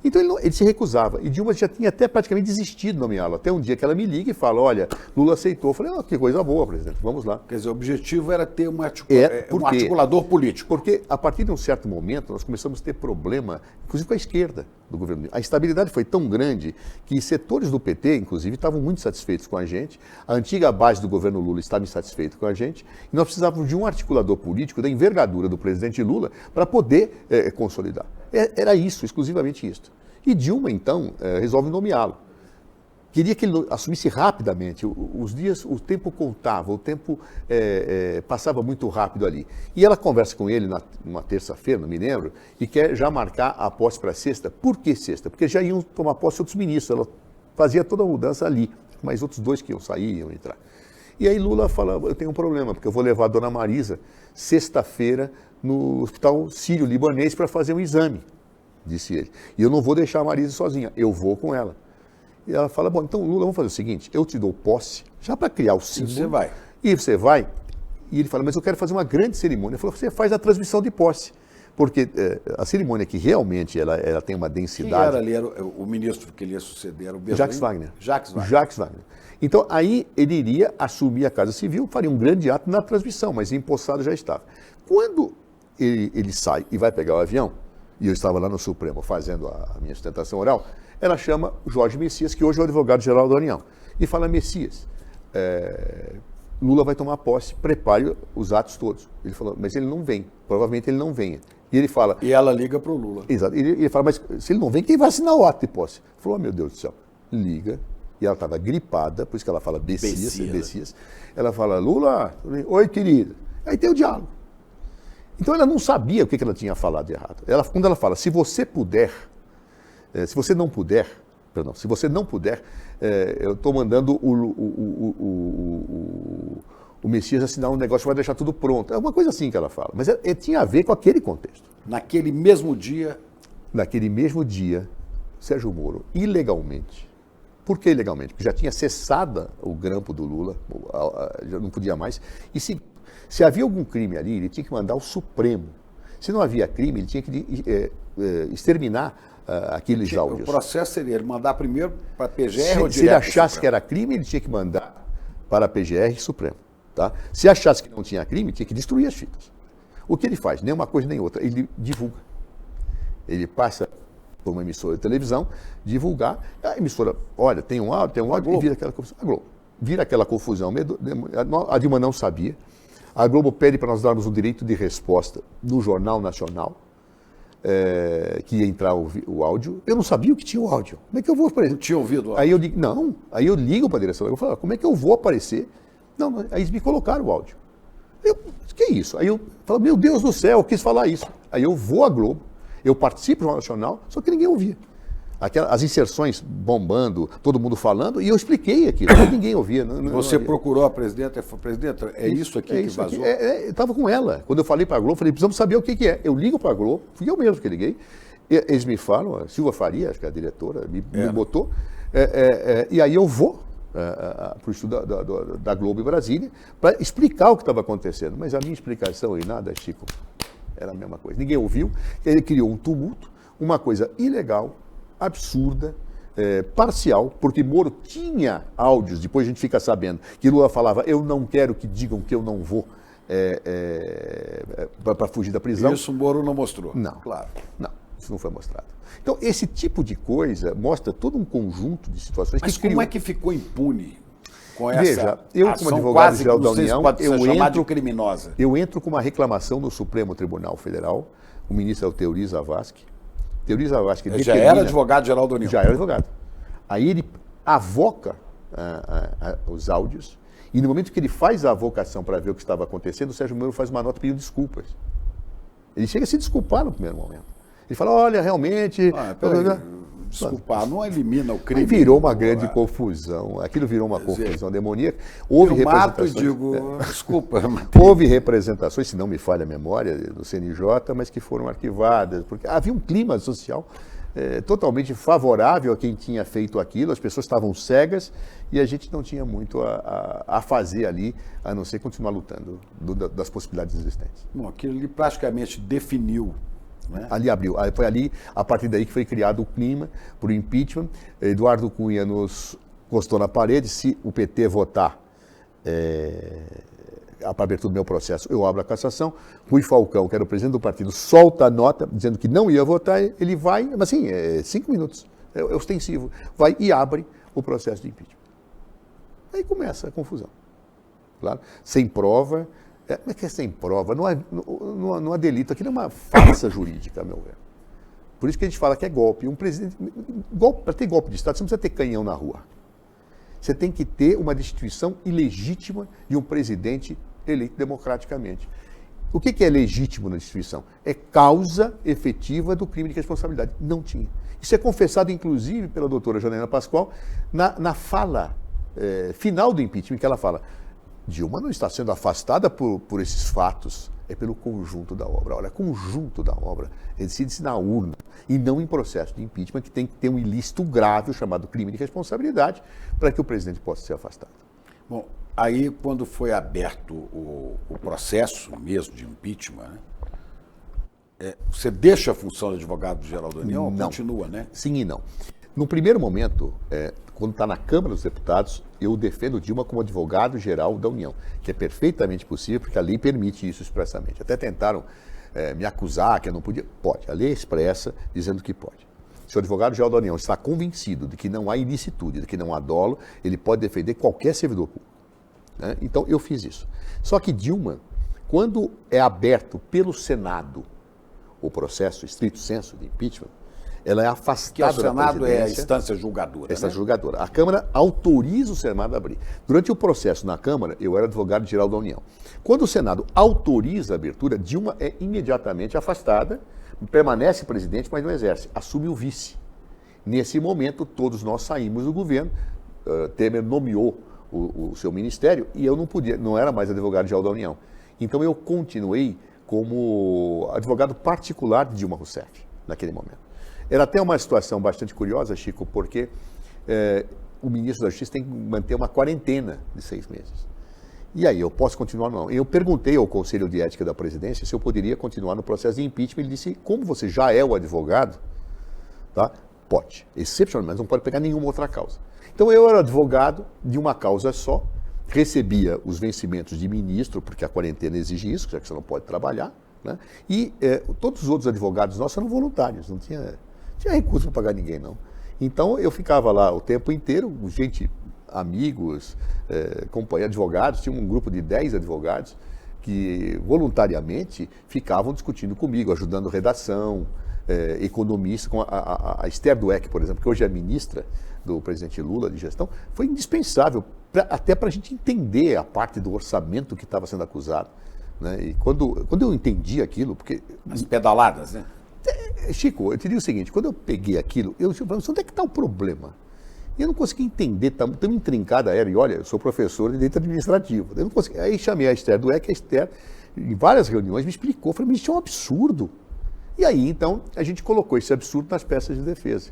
B: Então ele se recusava. E Dilma já tinha até praticamente desistido de nomeá-lo. Até um dia que ela me liga e fala, olha, Lula aceitou. Eu falei, que coisa boa, presidente, vamos lá.
A: Quer dizer, o objetivo era ter um articulador político.
B: Porque a partir de um certo momento nós começamos a ter problema, inclusive com a esquerda do governo. A instabilidade foi tão grande que setores do PT, inclusive, estavam muito satisfeitos com a gente. A antiga base do governo Lula estava insatisfeita com a gente. E nós precisávamos de um articulador político da envergadura do presidente Lula para poder consolidar. Era isso, exclusivamente isso. E Dilma, então, resolve nomeá-lo. Queria que ele assumisse rapidamente. Os dias, o tempo contava, o tempo passava muito rápido ali. E ela conversa com ele numa terça-feira, não me lembro, e quer já marcar a posse para sexta. Por que sexta? Porque já iam tomar posse outros ministros. Ela fazia toda a mudança ali, mas outros dois que iam sair, iam entrar. E aí Lula fala, eu tenho um problema, porque eu vou levar a dona Marisa sexta-feira no Hospital Sírio-Libanês para fazer um exame, disse ele. E eu não vou deixar a Marisa sozinha, eu vou com ela. E ela fala, bom, então Lula, vamos fazer o seguinte, eu te dou posse, já para criar o símbolo.
A: E você vai.
B: E você vai. E ele fala, mas eu quero fazer uma grande cerimônia. Ele falou, você faz a transmissão de posse. Porque a cerimônia que realmente ela tem uma densidade...
A: Quem era ali? Era o ministro que ele ia suceder? Era o Benjamin?
B: Jacques Wagner.
A: Jacques Wagner.
B: Então, aí ele iria assumir a Casa Civil, faria um grande ato na transmissão, mas empossado já estava. Quando ele sai e vai pegar o avião, e eu estava lá no Supremo fazendo a minha sustentação oral, ela chama Jorge Messias, que hoje é o advogado-geral da União, e fala, Messias, Lula vai tomar posse, prepare os atos todos. Ele falou, mas ele não vem, provavelmente ele não venha. E ele fala...
A: E ela liga para o Lula.
B: Exato. Ele fala, mas se ele não vem, quem vai assinar o ato de posse? Ele falou, meu Deus do céu, liga. E ela estava gripada, por isso que ela fala Messias. Ela fala, Lula, oi, querida. Aí tem o diálogo. Então ela não sabia o que ela tinha falado de errado. Quando ela fala, se você não puder, eu estou mandando o Messias assinar um negócio que vai deixar tudo pronto. É uma coisa assim que ela fala. Mas tinha a ver com aquele contexto.
A: Naquele mesmo dia,
B: Sérgio Moro, ilegalmente. Por que ilegalmente? Porque já tinha cessado o grampo do Lula, já não podia mais. E Se havia algum crime ali, ele tinha que mandar ao Supremo. Se não havia crime, ele tinha que exterminar aqueles áudios.
A: O processo seria ele mandar primeiro para a PGR ou direto?
B: Se ele achasse que era crime, ele tinha que mandar para a PGR e Supremo. Tá? Se achasse que não tinha crime, tinha que destruir as fitas. O que ele faz? Nem uma coisa nem outra. Ele divulga. Ele passa por uma emissora de televisão, divulgar. A emissora, olha, tem um áudio, e vira aquela confusão. A Globo. Vira aquela confusão. A Dilma não sabia. A Globo pede para nós darmos o direito de resposta no Jornal Nacional, que ia entrar o áudio. Eu não sabia o que tinha o áudio. Como é que eu vou aparecer?
A: Não tinha ouvido o áudio?
B: Aí eu digo, não. Aí eu ligo para a direção. Eu falo, como é que eu vou aparecer? Não, aí eles me colocaram o áudio. Que é isso? Aí eu falo, meu Deus do céu, eu quis falar isso. Aí eu vou à Globo, eu participo do Jornal Nacional, só que ninguém ouvia. As inserções bombando, todo mundo falando, e eu expliquei aquilo, mas ninguém ouvia.
A: Você procurou a presidenta e falou, presidenta, é isso aqui que vazou?
B: Eu estava com ela. Quando eu falei para a Globo, falei, precisamos saber o que é. Eu ligo para a Globo, fui eu mesmo que liguei, eles me falam, a Silva Faria, acho que é a diretora, me botou, e aí eu vou para o estudo da Globo em Brasília para explicar o que estava acontecendo. Mas a minha explicação e nada, Chico, era a mesma coisa. Ninguém ouviu, ele criou um tumulto, uma coisa ilegal, absurda, parcial, porque Moro tinha áudios, depois a gente fica sabendo que Lula falava, eu não quero que digam que eu não vou para fugir da prisão.
A: Isso o Moro não mostrou?
B: Não.
A: Claro.
B: Não, isso não foi mostrado. Então, esse tipo de coisa mostra todo um conjunto de situações
A: Mas
B: que criou.
A: como é que ficou impune com essa
B: Veja, eu
A: ação
B: como advogado-geral da
A: quase,
B: União,
A: criminosa?
B: Eu entro com uma reclamação no Supremo Tribunal Federal, o ministro é o Teori Zavascki. Teori Zavascki
A: já era advogado-geral da União?
B: Já era advogado. Aí ele avoca os áudios, e no momento que ele faz a avocação para ver o que estava acontecendo, o Sérgio Moro faz uma nota pedindo desculpas. Ele chega a se desculpar no primeiro momento. Ele fala, olha, realmente...
A: Desculpar, não elimina o crime.
B: Aí virou uma grande confusão. Aquilo virou uma confusão demoníaca. Houve representações.
A: Eu digo, desculpa.
B: Houve representações, se não me falha a memória, do CNJ, mas que foram arquivadas, porque havia um clima social totalmente favorável a quem tinha feito aquilo, as pessoas estavam cegas e a gente não tinha muito a fazer ali, a não ser continuar lutando das possibilidades existentes.
A: Bom, aquilo ali praticamente definiu. Né?
B: Ali abriu, foi ali, a partir daí que foi criado o clima para o impeachment. Eduardo Cunha nos encostou na parede, se o PT votar a abertura do meu processo, eu abro a cassação. Rui Falcão, que era o presidente do partido, solta a nota dizendo que não ia votar, ele vai, mas assim, 5 minutos, é ostensivo, vai e abre o processo de impeachment. Aí começa a confusão, claro, sem prova. Como é que é sem prova? Não há delito. Aquilo é uma farsa jurídica, a meu ver. Por isso que a gente fala que é golpe. Para ter golpe de Estado, você não precisa ter canhão na rua. Você tem que ter uma destituição ilegítima de um presidente eleito democraticamente. O que é legítimo na destituição? É causa efetiva do crime de responsabilidade. Não tinha. Isso é confessado, inclusive, pela doutora Janaína Pascoal na fala final do impeachment, que ela fala: Dilma não está sendo afastada por esses fatos, é pelo conjunto da obra. Olha, conjunto da obra decide-se na urna e não em processo de impeachment, que tem que ter um ilícito grave, chamado crime de responsabilidade, para que o presidente possa ser afastado.
A: Bom, aí quando foi aberto o processo mesmo de impeachment, né, você deixa a função de advogado-geral da União ou continua, né?
B: Sim e não. No primeiro momento, quando está na Câmara dos Deputados, eu defendo Dilma como advogado-geral da União, que é perfeitamente possível, porque a lei permite isso expressamente. Até tentaram me acusar que eu não podia. Pode, a lei é expressa dizendo que pode. Se o advogado-geral da União está convencido de que não há ilicitude, de que não há dolo, ele pode defender qualquer servidor público. Né? Então, eu fiz isso. Só que Dilma, quando é aberto pelo Senado o processo, estrito sensu, de impeachment, ela é afastada da presidência.
A: Que o Senado é a instância julgadora.
B: Instância julgadora. A Câmara autoriza o Senado a abrir. Durante o processo na Câmara, eu era advogado-geral da União. Quando o Senado autoriza a abertura, Dilma é imediatamente afastada, permanece presidente, mas não exerce. Assume o vice. Nesse momento, todos nós saímos do governo. Temer nomeou o seu ministério e eu não era mais advogado-geral da União. Então eu continuei como advogado particular de Dilma Rousseff, naquele momento. Era até uma situação bastante curiosa, Chico, porque o ministro da Justiça tem que manter uma quarentena de 6 meses. E aí, eu posso continuar ou não? Eu perguntei ao Conselho de Ética da Presidência se eu poderia continuar no processo de impeachment. Ele disse, como você já é o advogado, tá? Pode. Excepcionalmente, mas não pode pegar nenhuma outra causa. Então, eu era advogado de uma causa só, recebia os vencimentos de ministro, porque a quarentena exige isso, já que você não pode trabalhar, né? E todos os outros advogados nossos eram voluntários, não tinha recurso para pagar ninguém, não. Então, eu ficava lá o tempo inteiro, gente, amigos, companheiros, advogados, tinha um grupo de 10 advogados que voluntariamente ficavam discutindo comigo, ajudando redação, economista, com a Esther Dweck, por exemplo, que hoje é ministra do presidente Lula de gestão, foi indispensável, até para a gente entender a parte do orçamento que estava sendo acusado. Né? E quando eu entendi aquilo, porque...
A: As pedaladas, né?
B: Chico, eu te digo o seguinte, quando eu peguei aquilo, eu disse, onde é que está o problema? E eu não consegui entender, tão intrincada era, e olha, eu sou professor de direito administrativo. Eu não consegui, aí chamei a Esther Dweck, a Esther, em várias reuniões, me explicou, falei, mas isso é um absurdo. E aí, então, a gente colocou esse absurdo nas peças de defesa.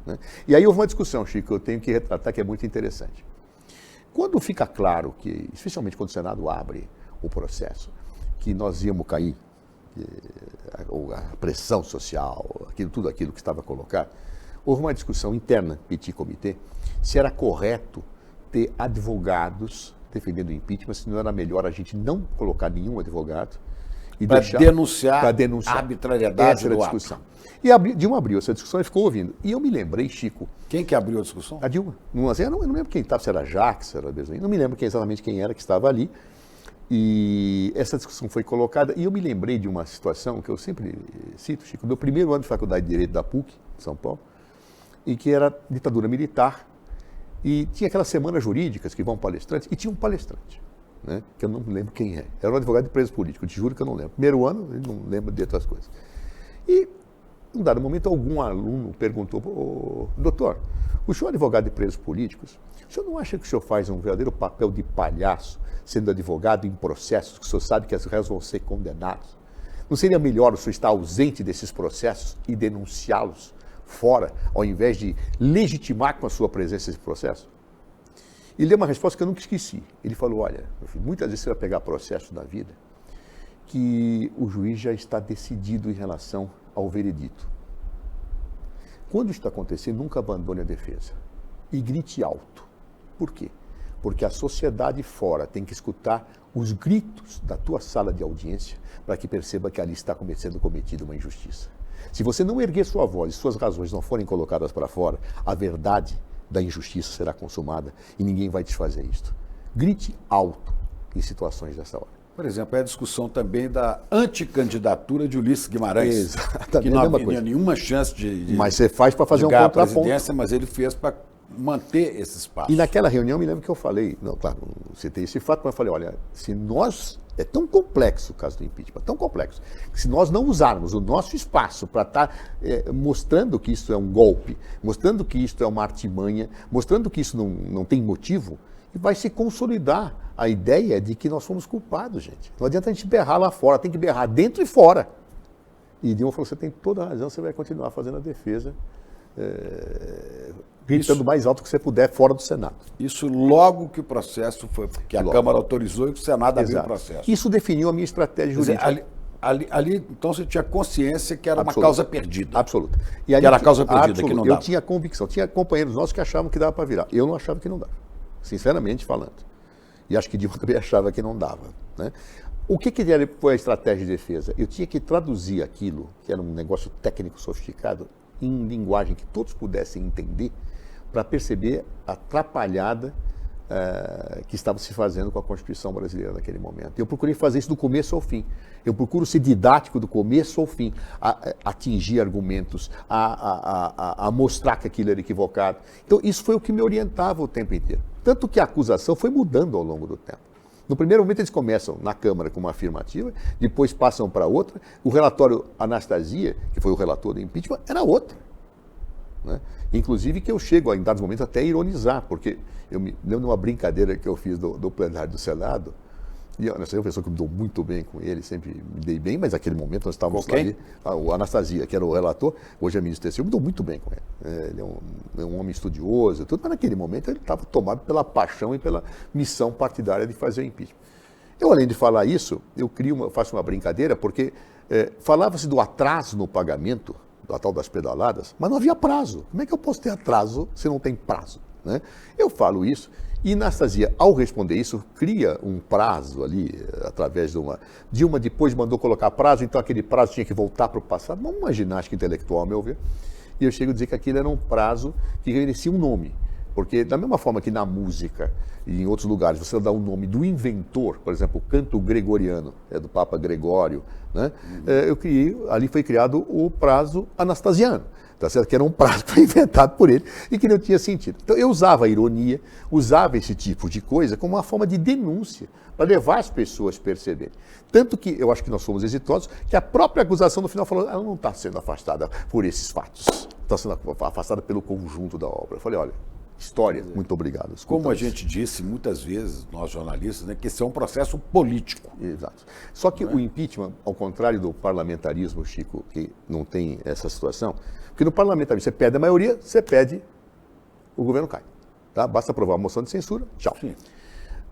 B: Né? E aí houve uma discussão, Chico, que eu tenho que retratar, que é muito interessante. Quando fica claro que, especialmente quando o Senado abre o processo, que nós íamos cair, a pressão social, tudo aquilo que estava colocado, houve uma discussão interna, petit comitê, se era correto ter advogados defendendo o impeachment, se não era melhor a gente não colocar nenhum advogado e
A: para
B: deixar...
A: denunciar
B: a
A: arbitrariedade
B: essa era a
A: do
B: discussão. E Dilma abriu essa discussão e ficou ouvindo. E eu me lembrei, Chico...
A: Quem que abriu a discussão?
B: A Dilma. Eu não lembro quem estava, se era Jacques, se era Bezoin, não me lembro exatamente quem era que estava ali. E essa discussão foi colocada, e eu me lembrei de uma situação que eu sempre cito, Chico, do primeiro ano de Faculdade de Direito da PUC, de São Paulo, e que era ditadura militar, e tinha aquelas semanas jurídicas que vão palestrantes, e tinha um palestrante, né, que eu não lembro quem é. Era um advogado de preso político, eu te juro que eu não lembro. Primeiro ano, eu não lembro de outras coisas. E, em um dado momento, algum aluno perguntou, doutor, o senhor é advogado de presos políticos, o senhor não acha que o senhor faz um verdadeiro papel de palhaço, sendo advogado em processos que o senhor sabe que as réus vão ser condenados? Não seria melhor o senhor estar ausente desses processos e denunciá-los fora, ao invés de legitimar com a sua presença esse processo? Ele deu uma resposta que eu nunca esqueci. Ele falou, olha, meu filho, muitas vezes você vai pegar processos da vida que o juiz já está decidido em relação ao veredito. Quando isso está acontecendo, nunca abandone a defesa. E grite alto. Por quê? Porque a sociedade fora tem que escutar os gritos da tua sala de audiência para que perceba que ali está sendo cometida uma injustiça. Se você não erguer sua voz e suas razões não forem colocadas para fora, a verdade da injustiça será consumada e ninguém vai desfazer isto. Grite alto em situações dessa hora.
A: Por exemplo, é a discussão também da anticandidatura de Ulisses Guimarães,
B: Exatamente,
A: que não havia nenhuma chance
B: mas você faz para fazer um
A: ganhar a
B: contraponto.
A: presidência, mas ele fez para manter esse espaço.
B: E naquela reunião, me lembro que eu falei, não, claro, não citei esse fato, mas eu falei, olha, se nós, é tão complexo o caso do impeachment, tão complexo, que se nós não usarmos o nosso espaço para estar mostrando que isso é um golpe, mostrando que isso é uma artimanha, mostrando que isso não tem motivo, vai se consolidar a ideia de que nós somos culpados, gente. Não adianta a gente berrar lá fora, tem que berrar dentro e fora. E Dilma falou, você tem toda a razão, você vai continuar fazendo a defesa, gritando mais alto que você puder fora do Senado.
A: Isso logo que o processo foi, porque a Câmara autorizou e o Senado abriu o processo.
B: Isso definiu a minha estratégia jurídica.
A: Quer dizer, ali, então, você tinha consciência que era uma causa perdida.
B: Absoluta.
A: E ali, era a causa perdida, que não dava.
B: Eu tinha convicção. Tinha companheiros nossos que achavam que dava para virar. Eu não achava que não dava, sinceramente falando. E acho que Dilma também achava que não dava. Né? O que foi a estratégia de defesa? Eu tinha que traduzir aquilo, que era um negócio técnico sofisticado, em linguagem que todos pudessem entender, para perceber a atrapalhada que estava se fazendo com a Constituição brasileira naquele momento. Eu procurei fazer isso do começo ao fim. Eu procuro ser didático do começo ao fim, a atingir argumentos, a mostrar que aquilo era equivocado. Então, isso foi o que me orientava o tempo inteiro. Tanto que a acusação foi mudando ao longo do tempo. No primeiro momento, eles começam na Câmara com uma afirmativa, depois passam para outra. O relatório Anastasia, que foi o relator do impeachment, era outra. Né? Inclusive que eu chego, em dados momentos, até a ironizar, porque eu me lembro de uma brincadeira que eu fiz do plenário do Senado, E a Anastasia é uma pessoa que eu me dou muito bem com ele, sempre me dei bem, mas naquele momento nós estávamos
A: Com quem?
B: ali. O Anastasia, que era o relator, hoje é ministro do TCU, eu me dou muito bem com ele. Ele é um homem estudioso, tudo, mas naquele momento ele estava tomado pela paixão e pela missão partidária de fazer o impeachment. Eu, além de falar isso, eu faço uma brincadeira, porque falava-se do atraso no pagamento, da tal das pedaladas, mas não havia prazo. Como é que eu posso ter atraso se não tem prazo? Né? Eu falo isso. E Anastasia, ao responder isso, cria um prazo ali, através de uma... Dilma depois mandou colocar prazo, então aquele prazo tinha que voltar para o passado. Uma ginástica intelectual, ao meu ver. E eu chego a dizer que aquilo era um prazo que merecia um nome. Porque, da mesma forma que na música e em outros lugares você dá o nome do inventor, por exemplo, o canto gregoriano, do Papa Gregório, né? Ali foi criado o prazo anastasiano. Tá certo? Que era um prazo que foi inventado por ele e que não tinha sentido. Então eu usava a ironia, usava esse tipo de coisa como uma forma de denúncia, para levar as pessoas a perceberem. Tanto que eu acho que nós fomos exitosos, que a própria acusação no final falou, ela não está sendo afastada por esses fatos, está sendo afastada pelo conjunto da obra. Eu falei, olha, história, muito obrigado.
A: Como a gente disse muitas vezes, nós jornalistas, né, que esse é um processo político.
B: Exato. Só que o impeachment, ao contrário do parlamentarismo, Chico, que não tem essa situação, porque no parlamentarismo você pede a maioria, você pede, o governo cai. Tá? Basta aprovar a moção de censura, tchau. Sim.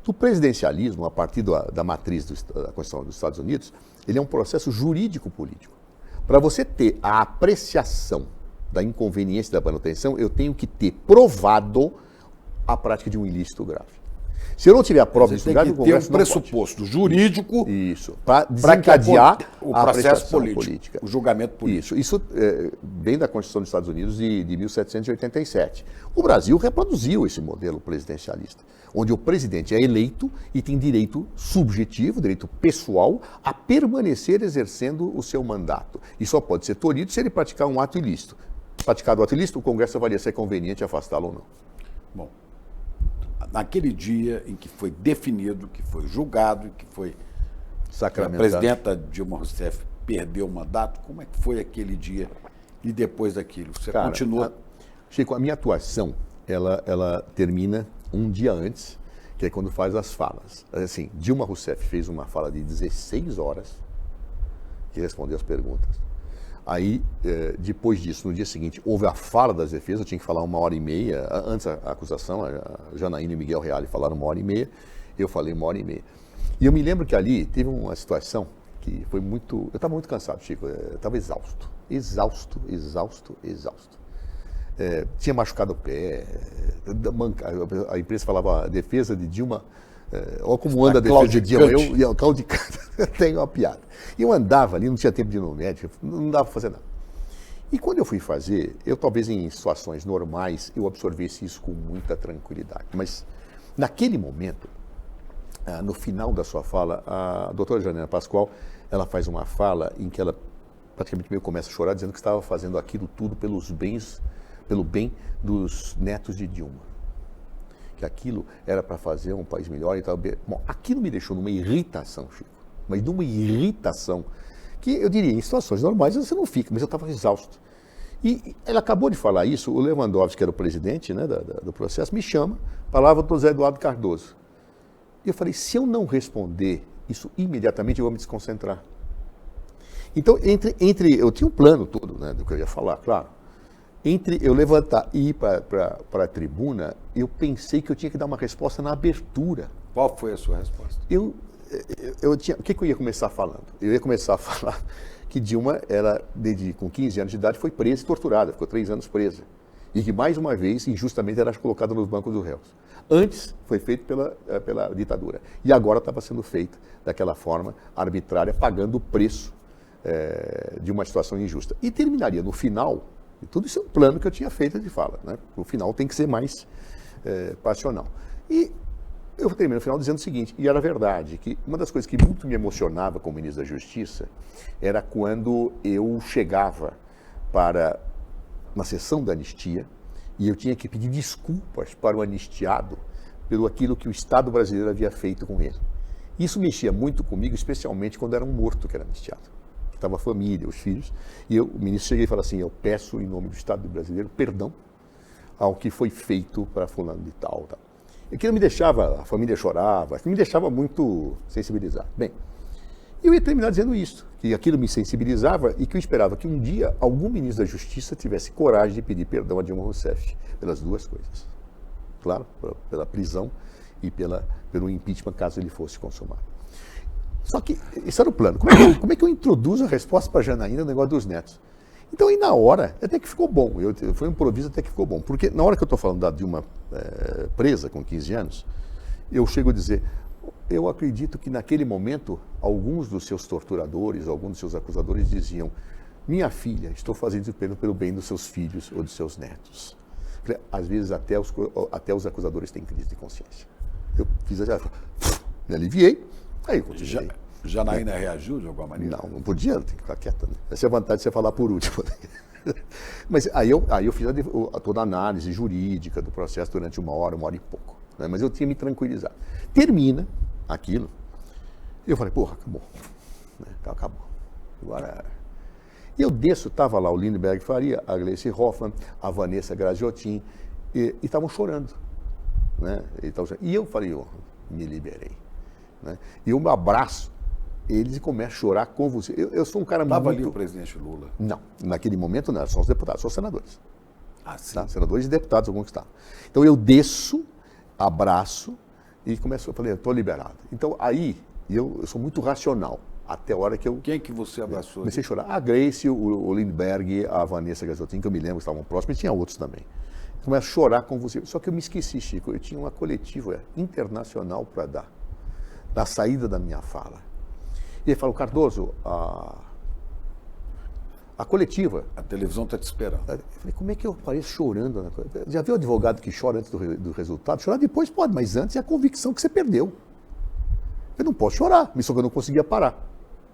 B: No presidencialismo, a partir da matriz da Constituição dos Estados Unidos, ele é um processo jurídico-político. Para você ter a apreciação da inconveniência da manutenção, eu tenho que ter provado a prática de um ilícito grave. Se eu não tiver a prova disso grave, o Congresso
A: tem um pressuposto jurídico
B: para desencadear
A: o processo político, o julgamento político.
B: Isso vem da Constituição dos Estados Unidos de 1787. O Brasil reproduziu esse modelo presidencialista, onde o presidente é eleito e tem direito subjetivo, direito pessoal, a permanecer exercendo o seu mandato. E só pode ser tolhido se ele praticar um ato ilícito. Praticado o ato ilícito, o Congresso avalia se é conveniente afastá-lo ou não.
A: Bom, naquele dia em que foi definido, que foi julgado, que foi sacramentado, a presidenta Dilma Rousseff perdeu o mandato, como é que foi aquele dia e depois daquilo? Você continua...
B: Chico, a minha atuação, ela termina um dia antes, que é quando faz as falas. Assim, Dilma Rousseff fez uma fala de 16 horas, que respondeu as perguntas. Aí, depois disso, no dia seguinte, houve a fala das defesas, eu tinha que falar 1h30, antes a acusação, a Janaína e o Miguel Reale falaram 1h30, eu falei 1h30. E eu me lembro que ali teve uma situação que foi muito... Eu estava muito cansado, Chico, eu estava exausto. Tinha machucado o pé, a imprensa falava a defesa de Dilma... Olha como anda a defesa de Dilma, eu claudicante, tenho uma piada. E eu andava ali, não tinha tempo de ir no médico, não dava para fazer nada. E quando eu fui fazer, eu talvez em situações normais, eu absorvesse isso com muita tranquilidade. Mas naquele momento, no final da sua fala, a doutora Janina Pascoal, ela faz uma fala em que ela praticamente meio começa a chorar, dizendo que estava fazendo aquilo tudo pelo bem dos netos de Dilma. Que aquilo era para fazer um país melhor e tal. Bom, aquilo me deixou numa irritação, Chico. Mas numa irritação que eu diria, em situações normais você não fica, mas eu estava exausto. E ela acabou de falar isso, o Lewandowski, que era o presidente, né, do processo, me chama, falava do José Eduardo Cardoso. E eu falei, se eu não responder isso imediatamente, eu vou me desconcentrar. Então, eu tinha um plano todo, né, do que eu ia falar, claro. Entre eu levantar e ir para a tribuna, eu pensei que eu tinha que dar uma resposta na abertura.
A: Qual foi a sua resposta?
B: O que eu ia começar falando? Eu ia começar a falar que Dilma, com 15 anos de idade, foi presa e torturada, ficou 3 anos presa. E que, mais uma vez, injustamente, era colocada nos bancos dos réus. Antes foi feito pela ditadura. E agora estava sendo feito daquela forma arbitrária, pagando o preço de uma situação injusta. E terminaria no final... E tudo isso é um plano que eu tinha feito de fala, né? O final tem que ser mais passional. E eu terminei no final dizendo o seguinte, e era verdade, que uma das coisas que muito me emocionava como ministro da Justiça era quando eu chegava para uma sessão da anistia e eu tinha que pedir desculpas para o anistiado pelo aquilo que o Estado brasileiro havia feito com ele. Isso mexia muito comigo, especialmente quando era um morto que era anistiado. Estava a família, os filhos, e o ministro cheguei e falou assim, eu peço em nome do Estado brasileiro perdão ao que foi feito para fulano de tal. Aquilo me deixava, a família chorava, aquilo me deixava muito sensibilizado. Bem, eu ia terminar dizendo isso, que aquilo me sensibilizava e que eu esperava que um dia algum ministro da Justiça tivesse coragem de pedir perdão a Dilma Rousseff pelas duas coisas. Claro, pela prisão e pelo impeachment, caso ele fosse consumado. Só que esse era o plano. Como é que eu introduzo a resposta para a Janaína no negócio dos netos? Então, aí na hora, até que ficou bom. Foi um improviso até que ficou bom. Porque na hora que eu estou falando da Dilma presa com 15 anos, eu chego a dizer, eu acredito que naquele momento, alguns dos seus torturadores, alguns dos seus acusadores diziam, minha filha, estou fazendo isso pelo bem dos seus filhos ou dos seus netos. Às vezes até os acusadores têm crise de consciência. Eu fiz me aliviei, aí eu continuei.
A: Janaína reagiu de alguma maneira?
B: Não podia, tem que ficar quieta. Né? Essa é a vantagem de você falar por último. Mas aí eu fiz toda a análise jurídica do processo durante uma hora e pouco. Né? Mas eu tinha me tranquilizado. Termina aquilo, e eu falei, porra, acabou. Né? Acabou. Agora... E eu desço, estava lá o Lindbergh Faria, a Gleice Hoffmann, a Vanessa Graziotin, e estavam chorando. Né? E eu falei, me liberei. Né? E eu me abraço eles e começo a chorar com você. Eu sou um cara muito...
A: Estava ali o presidente Lula?
B: Não, naquele momento não, eram só os deputados, só os senadores.
A: Ah, sim.
B: Tá? Senadores e deputados, alguns que estavam. Então eu desço, abraço e começo, eu falei, eu estou liberado. Então aí, eu sou muito racional. Até a hora que eu...
A: Quem que você abraçou?
B: Comecei a chorar. A Grace, o Lindbergh, a Vanessa Graziotin, que eu me lembro, estavam próximos, e tinha outros também. Comecei a chorar com você. Só que eu me esqueci, Chico, eu tinha uma coletiva internacional para dar, na saída da minha fala. E ele falou, Cardoso, a coletiva...
A: A televisão está te esperando.
B: Eu falei, como é que eu apareço chorando? Já viu o advogado que chora antes do resultado? Chorar depois pode, mas antes é a convicção que você perdeu. Eu não posso chorar, só que eu não conseguia parar.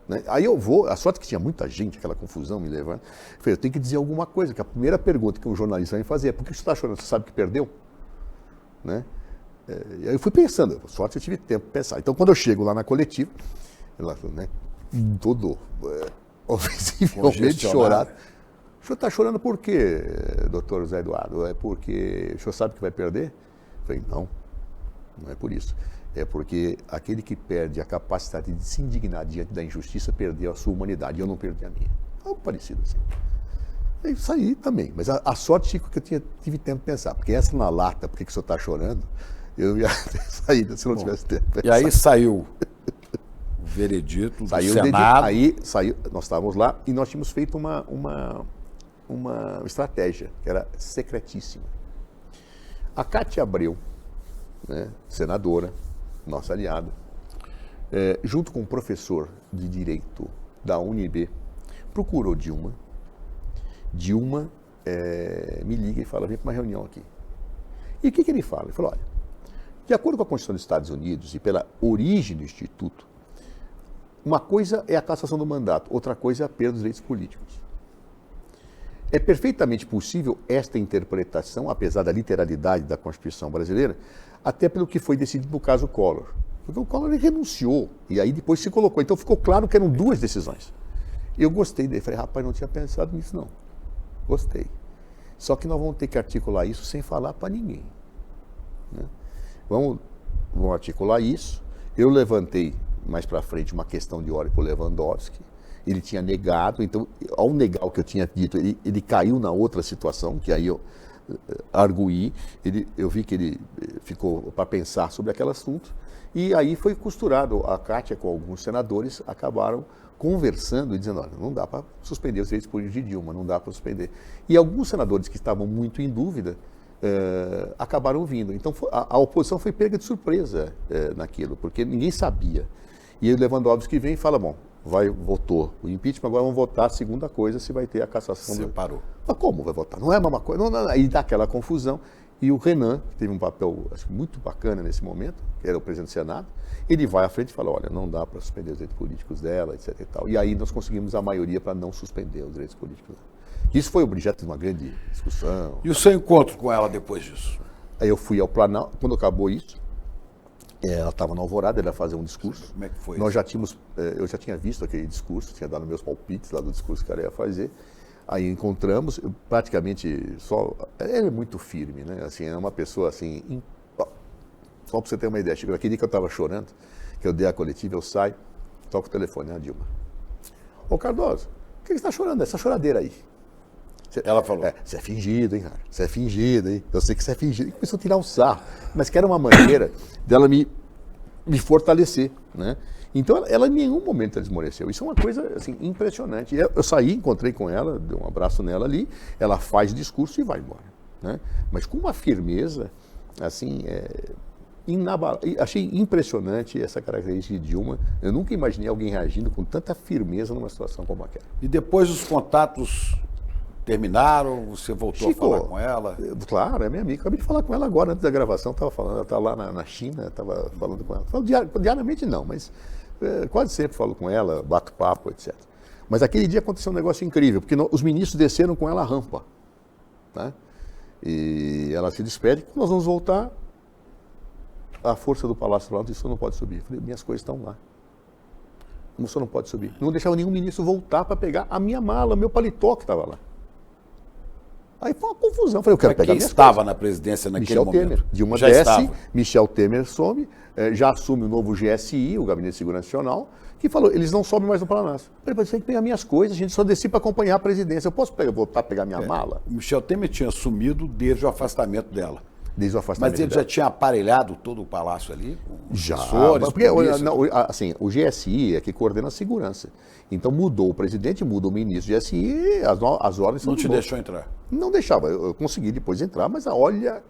B: Né? Aí eu vou, a sorte que tinha muita gente, aquela confusão me levando. Eu falei, eu tenho que dizer alguma coisa, que a primeira pergunta que um jornalista vai fazer é, por que você está chorando? Você sabe que perdeu? Né? E aí eu fui pensando, sorte eu tive tempo para pensar. Então quando eu chego lá na coletiva, ela, né, todo ofensivelmente chorado. O senhor está chorando por quê, doutor José Eduardo? É porque o senhor sabe que vai perder? Eu falei, não é por isso. É porque aquele que perde a capacidade de se indignar diante da injustiça perdeu a sua humanidade, eu não perdi a minha. Algo parecido assim. Eu saí também, mas a sorte, Chico, que eu tive tempo de pensar, porque essa na lata, por que o senhor está chorando, eu ia ter saído se não tivesse tempo.
A: E aí saiu o veredito do Senado.
B: Aí saiu, nós estávamos lá e nós tínhamos feito uma estratégia, que era secretíssima. A Cátia Abreu, né, senadora, nossa aliada, junto com um professor de Direito da UNB, procurou Dilma. Dilma me liga e fala, vem para uma reunião aqui. E o que ele fala? Ele falou, olha, de acordo com a Constituição dos Estados Unidos e pela origem do Instituto, uma coisa é a cassação do mandato, outra coisa é a perda dos direitos políticos. É perfeitamente possível esta interpretação, apesar da literalidade da Constituição brasileira, até pelo que foi decidido no caso Collor. Porque o Collor renunciou e aí depois se colocou. Então ficou claro que eram duas decisões. Eu gostei dele. Falei, rapaz, não tinha pensado nisso não. Gostei. Só que nós vamos ter que articular isso sem falar para ninguém. Né? Vamos articular isso. Eu levantei mais para frente uma questão de ordem para o Lewandowski. Ele tinha negado, então, ao negar o que eu tinha dito, ele caiu na outra situação, que aí eu arguí, eu vi que ele ficou para pensar sobre aquele assunto, e aí foi costurado. A Cátia com alguns senadores acabaram conversando e dizendo, olha, não dá para suspender os direitos políticos de Dilma, não dá para suspender. E alguns senadores que estavam muito em dúvida acabaram vindo. Então a oposição foi pega de surpresa naquilo, porque ninguém sabia. E aí o Lewandowski vem e fala, bom, votou o impeachment, agora vamos votar a segunda coisa, se vai ter a cassação.
A: Separou.
B: Mas como vai votar? Não é a mesma coisa. Não. Aí dá aquela confusão. E o Renan, que teve um papel acho, muito bacana nesse momento, que era o presidente do Senado, ele vai à frente e fala, olha, não dá para suspender os direitos políticos dela, etc. E tal. E aí nós conseguimos a maioria para não suspender os direitos políticos dela. Isso foi objeto de uma grande discussão.
A: E o seu encontro com ela depois disso?
B: Aí eu fui ao Planalto, quando acabou isso, ela estava na Alvorada, ela ia fazer um discurso.
A: Como é que foi?
B: Nós já tínhamos, eu já tinha visto aquele discurso, tinha dado meus palpites lá do discurso que ela ia fazer. Aí encontramos, praticamente só. Ela é muito firme, né? Assim, é uma pessoa assim, Só para você ter uma ideia, Chico, aquele dia que eu estava chorando, que eu dei a coletiva, eu saio, toco o telefone, a Dilma. Ô Cardoso, por que você está chorando? Essa choradeira aí.
A: Ela falou.
B: Você é fingido, hein, cara? Você é fingido, hein? Eu sei que você é fingido. E começou a tirar o sarro. Mas que era uma maneira dela me fortalecer, né? Então, ela em nenhum momento desmoreceu. Isso é uma coisa, assim, impressionante. Eu saí, encontrei com ela, dei um abraço nela ali, ela faz o discurso e vai embora, né? Mas com uma firmeza, assim, achei impressionante essa característica de Dilma. Eu nunca imaginei alguém reagindo com tanta firmeza numa situação como aquela.
A: E depois os contatos terminaram, você voltou
B: Chico,
A: a falar com ela?
B: Claro, é minha amiga. Acabei de falar com ela agora, antes da gravação, estava falando, ela está lá na China, estava falando com ela. Falo diariamente não, mas quase sempre falo com ela, bato papo, etc. Mas aquele dia aconteceu um negócio incrível, porque os ministros desceram com ela a rampa, né? E ela se despede, quando nós vamos voltar, a força do Palácio Planalto disse, o senhor não pode subir. Eu falei, minhas coisas estão lá. O senhor não pode subir. Não deixava nenhum ministro voltar para pegar a minha mala, meu paletó que estava lá. Aí foi uma confusão. Eu falei, eu quero pegar minhas
A: estava
B: coisas.
A: na presidência naquele
B: Michel
A: momento?
B: Temer. Dilma
A: Já
B: desce,
A: estava.
B: Michel Temer some, já assume o novo GSI, o Gabinete de Segurança Nacional, que falou, eles não sobem mais no Palácio. Eu falei, você tem que pegar minhas coisas, a gente só desci para acompanhar a presidência. Eu posso voltar a pegar minha mala?
A: O Michel Temer tinha assumido desde o afastamento dela.
B: Desde o afastamento
A: Mas ele
B: dela.
A: já tinha aparelhado todo o palácio ali? Com
B: Já,
A: assessores,
B: porque
A: polícia?
B: assim, o GSI é que coordena a segurança. Então mudou o presidente, muda o ministro do GSI, as ordens são
A: Não te
B: de novo.
A: deixou entrar?
B: Não deixava, eu consegui depois entrar, mas olha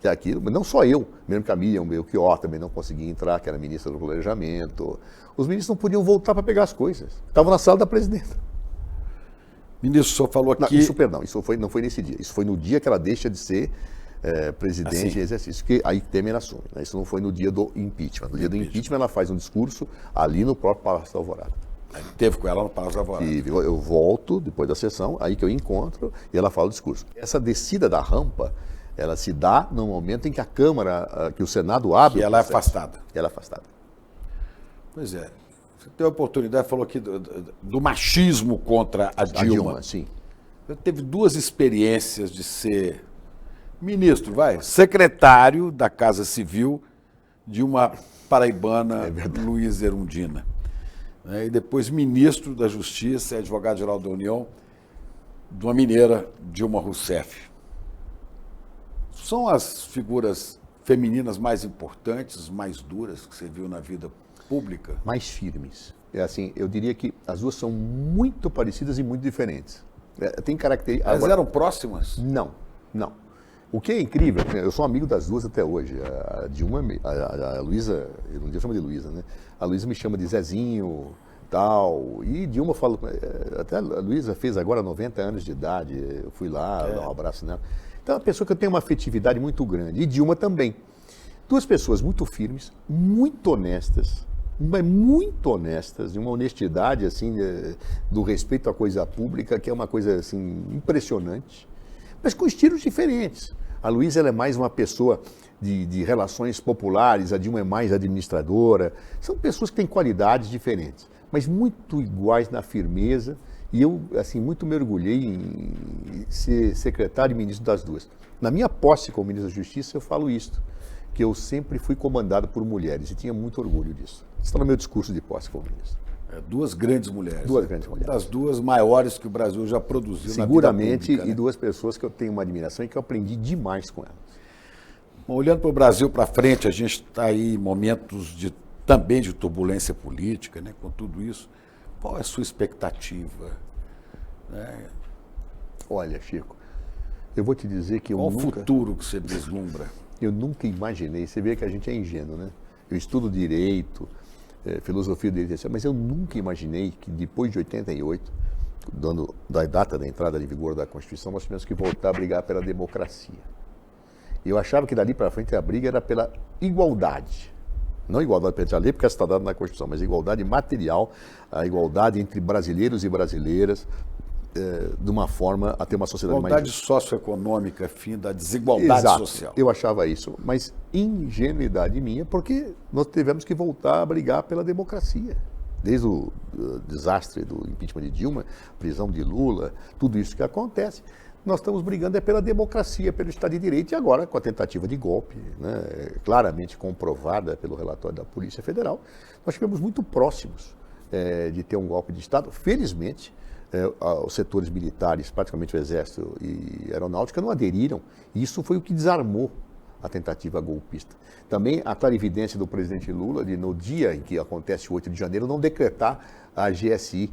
B: que aquilo, não só eu, mesmo que a Miriam Belchior também não conseguia entrar, que era ministra do planejamento. Os ministros não podiam voltar para pegar as coisas. Estavam na sala da presidenta.
A: Ministro, o senhor falou
B: Não,
A: aqui...
B: isso não foi nesse dia. Isso foi no dia que ela deixa de ser presidente
A: Assim.
B: em exercício, que aí Temer assume. Né? Isso não foi no dia do impeachment. No dia do impeachment ela faz um discurso ali no próprio Palácio da Alvorada.
A: Ele teve com ela no Palácio da Alvorada.
B: E eu volto depois da sessão, aí que eu encontro e ela fala o discurso. Essa descida da rampa, ela se dá no momento em que a Câmara, que o Senado abre.
A: Que ela é afastada.
B: Ela é afastada.
A: Pois é. Você teve a oportunidade, falou aqui do machismo contra a
B: A
A: Dilma.
B: Dilma, sim.
A: Eu teve duas experiências de ser ministro, secretário da Casa Civil de uma paraibana, Luiz Erundina. E depois ministro da Justiça e advogado-geral da União de uma mineira, Dilma Rousseff. São as figuras femininas mais importantes, mais duras que você viu na vida pública?
B: Mais firmes. É assim, eu diria que as duas são muito parecidas e muito diferentes. Tem características.
A: Elas eram próximas?
B: Não. O que é incrível, eu sou amigo das duas até hoje. A Dilma, a Luísa, eu não chamo de Luísa, né? A Luísa me chama de Zezinho, tal. E Dilma fala, até a Luísa fez agora 90 anos de idade, eu fui lá, dar um abraço nela. Então é uma pessoa que eu tenho uma afetividade muito grande. E Dilma também. Duas pessoas muito firmes, muito honestas, mas muito honestas, de uma honestidade assim, do respeito à coisa pública, que é uma coisa assim impressionante, mas com estilos diferentes. A Luísa ela é mais uma pessoa de relações populares, a Dilma é mais administradora. São pessoas que têm qualidades diferentes, mas muito iguais na firmeza. E eu, assim, muito me orgulhei em ser secretário e ministro das duas. Na minha posse como ministro da Justiça, eu falo isto, que eu sempre fui comandado por mulheres e tinha muito orgulho disso. Isso está no meu discurso de posse como ministro.
A: Duas grandes mulheres.
B: Duas grandes mulheres.
A: Das duas maiores que o Brasil já produziu
B: Seguramente,
A: na vida pública, né?
B: E duas pessoas que eu tenho uma admiração e que eu aprendi demais com elas.
A: Bom, olhando para o Brasil para frente, a gente está aí em momentos também de turbulência política, né? Com tudo isso. Qual é a sua expectativa?
B: Olha, Chico, eu vou te dizer que
A: Qual o futuro que você vislumbra?
B: Eu nunca imaginei, você vê que a gente é ingênuo, né? Eu estudo direito, filosofia do direito, mas eu nunca imaginei que depois de 88, da data da entrada em vigor da Constituição, nós tivemos que voltar a brigar pela democracia. Eu achava que dali para frente a briga era pela igualdade. Não igualdade perante a lei, porque essa está dada na Constituição, mas igualdade material, a igualdade entre brasileiros e brasileiras, de uma forma a ter uma sociedade mais
A: Igualdade socioeconômica, fim da desigualdade
B: Exato.
A: social.
B: Eu achava isso, mas ingenuidade minha, porque nós tivemos que voltar a brigar pela democracia. Desde o desastre do impeachment de Dilma, prisão de Lula, tudo isso que acontece, nós estamos brigando pela democracia, pelo Estado de Direito, e agora com a tentativa de golpe, né, claramente comprovada pelo relatório da Polícia Federal, nós estivemos muito próximos de ter um golpe de Estado. Felizmente, os setores militares, praticamente o Exército e a Aeronáutica, não aderiram, e isso foi o que desarmou a tentativa golpista. Também a clarividência do presidente Lula de, no dia em que acontece o 8 de janeiro, não decretar a GSI,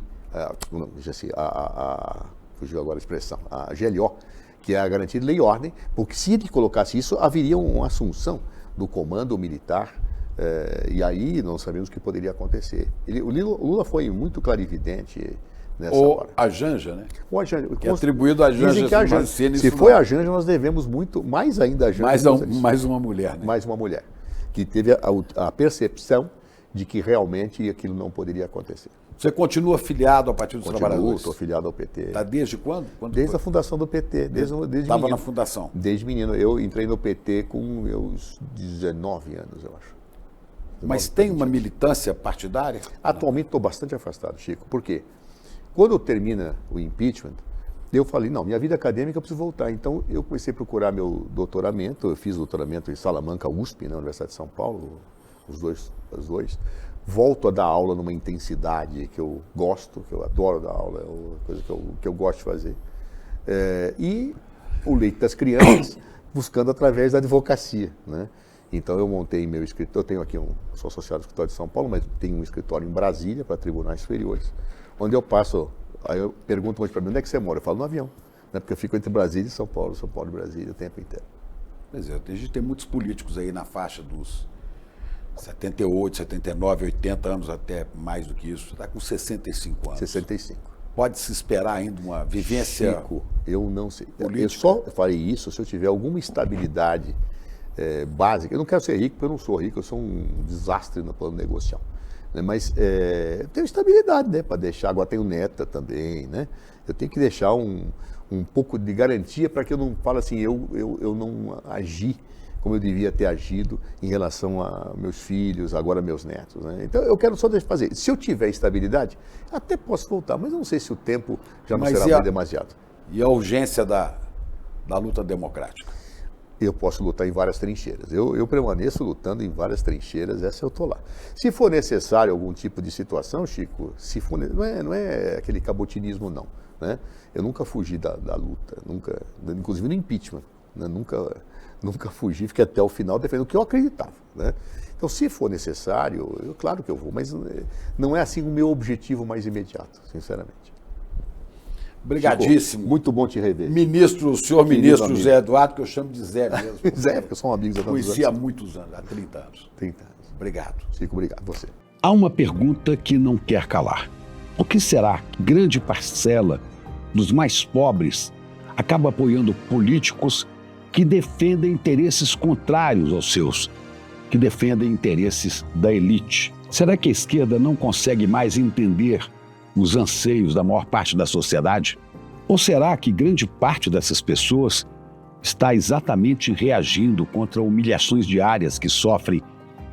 B: fugiu agora a expressão, a GLO, que é a garantia de lei e ordem, porque se ele colocasse isso, haveria uma assunção do comando militar, e aí não sabemos o que poderia acontecer. O Lula foi muito clarividente nessa hora.
A: A Janja, né?
B: O Janja,
A: que é atribuído a Janja.
B: Se foi a Janja, nós devemos muito, mais ainda a Janja.
A: Mais uma mulher, né?
B: Mais uma mulher, que teve a percepção de que realmente aquilo não poderia acontecer.
A: Você continua afiliado ao Partido dos Trabalhadores?
B: Estou afiliado ao PT.
A: Está desde quando?
B: Desde a fundação do PT.
A: Estava na fundação?
B: Desde menino. Eu entrei no PT com meus 19 anos, eu acho.
A: Mas tem uma militância partidária?
B: Atualmente estou bastante afastado, Chico. Por quê? Quando termina o impeachment, eu falei, não, minha vida acadêmica eu preciso voltar. Então eu comecei a procurar meu doutoramento. Eu fiz doutoramento em Salamanca, USP, na Universidade de São Paulo, os dois. Volto a dar aula numa intensidade que eu gosto, que eu adoro dar aula, é uma coisa que eu gosto de fazer. E o leito das crianças, buscando através da advocacia, né? Então eu montei meu escritório, eu tenho aqui sou associado ao escritório de São Paulo, mas tenho um escritório em Brasília para tribunais superiores, onde eu passo, aí eu pergunto hoje para mim, onde é que você mora? Eu falo, no avião, né? Porque eu fico entre Brasília e São Paulo e Brasília o tempo inteiro.
A: Pois é, a gente tem muitos políticos aí na faixa dos 78, 79, 80 anos, até mais do que isso. Está com 65 anos.
B: 65.
A: Pode-se esperar ainda uma vivência...
B: Chico, eu não sei.
A: Política.
B: Eu só farei isso se eu tiver alguma estabilidade básica. Eu não quero ser rico, porque eu não sou rico, eu sou um desastre no plano negocial. Né? Mas eu tenho estabilidade, né? Para deixar, agora tenho neta também, né? Eu tenho que deixar um pouco de garantia para que eu não fale assim, eu não agi como eu devia ter agido em relação a meus filhos, agora meus netos, né? Então eu quero só fazer. Se eu tiver estabilidade, até posso voltar, mas eu não sei se o tempo já não será mais demasiado.
A: E a urgência da luta democrática?
B: Eu posso lutar em várias trincheiras. Eu permaneço lutando em várias trincheiras, essa eu estou lá. Se for necessário algum tipo de situação, Chico, se for, não é aquele cabotinismo, não, né? Eu nunca fugi da luta, nunca, inclusive no impeachment, né? Nunca fugi, fiquei até o final defendendo o que eu acreditava, né? Então, se for necessário, claro que eu vou, mas não é assim o meu objetivo mais imediato, sinceramente.
A: Obrigadíssimo.
B: Chico, muito bom te rever.
A: Senhor ministro Zé Eduardo, que eu chamo de Zé mesmo.
B: Zé, porque somos amigos há tantos anos.
A: Conheci há muitos anos, há 30 anos.
B: 30 anos.
A: Obrigado.
B: Chico, obrigado. Você.
C: Há uma pergunta que não quer calar. O que será que grande parcela dos mais pobres acaba apoiando políticos que defendem interesses contrários aos seus, que defendem interesses da elite? Será que a esquerda não consegue mais entender os anseios da maior parte da sociedade? Ou será que grande parte dessas pessoas está exatamente reagindo contra humilhações diárias que sofrem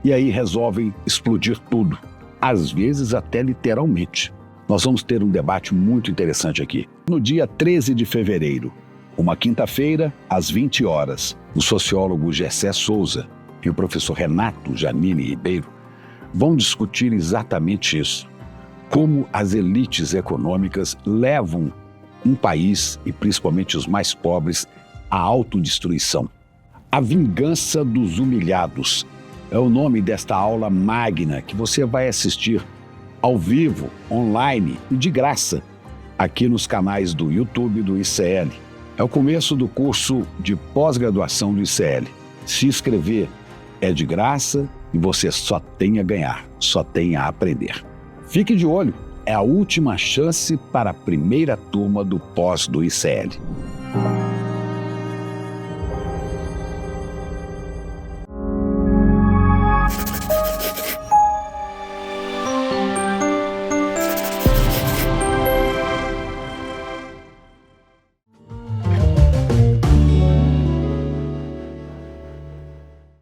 C: e aí resolvem explodir tudo, às vezes até literalmente? Nós vamos ter um debate muito interessante aqui. No dia 13 de fevereiro, uma quinta-feira, às 20 horas, o sociólogo Gessé Souza e o professor Renato Janine Ribeiro vão discutir exatamente isso. Como as elites econômicas levam um país, e principalmente os mais pobres, à autodestruição. A vingança dos humilhados é o nome desta aula magna que você vai assistir ao vivo, online e de graça, aqui nos canais do YouTube do ICL. É o começo do curso de pós-graduação do ICL. Se inscrever é de graça e você só tem a ganhar, só tem a aprender. Fique de olho, é a última chance para a primeira turma do pós do ICL.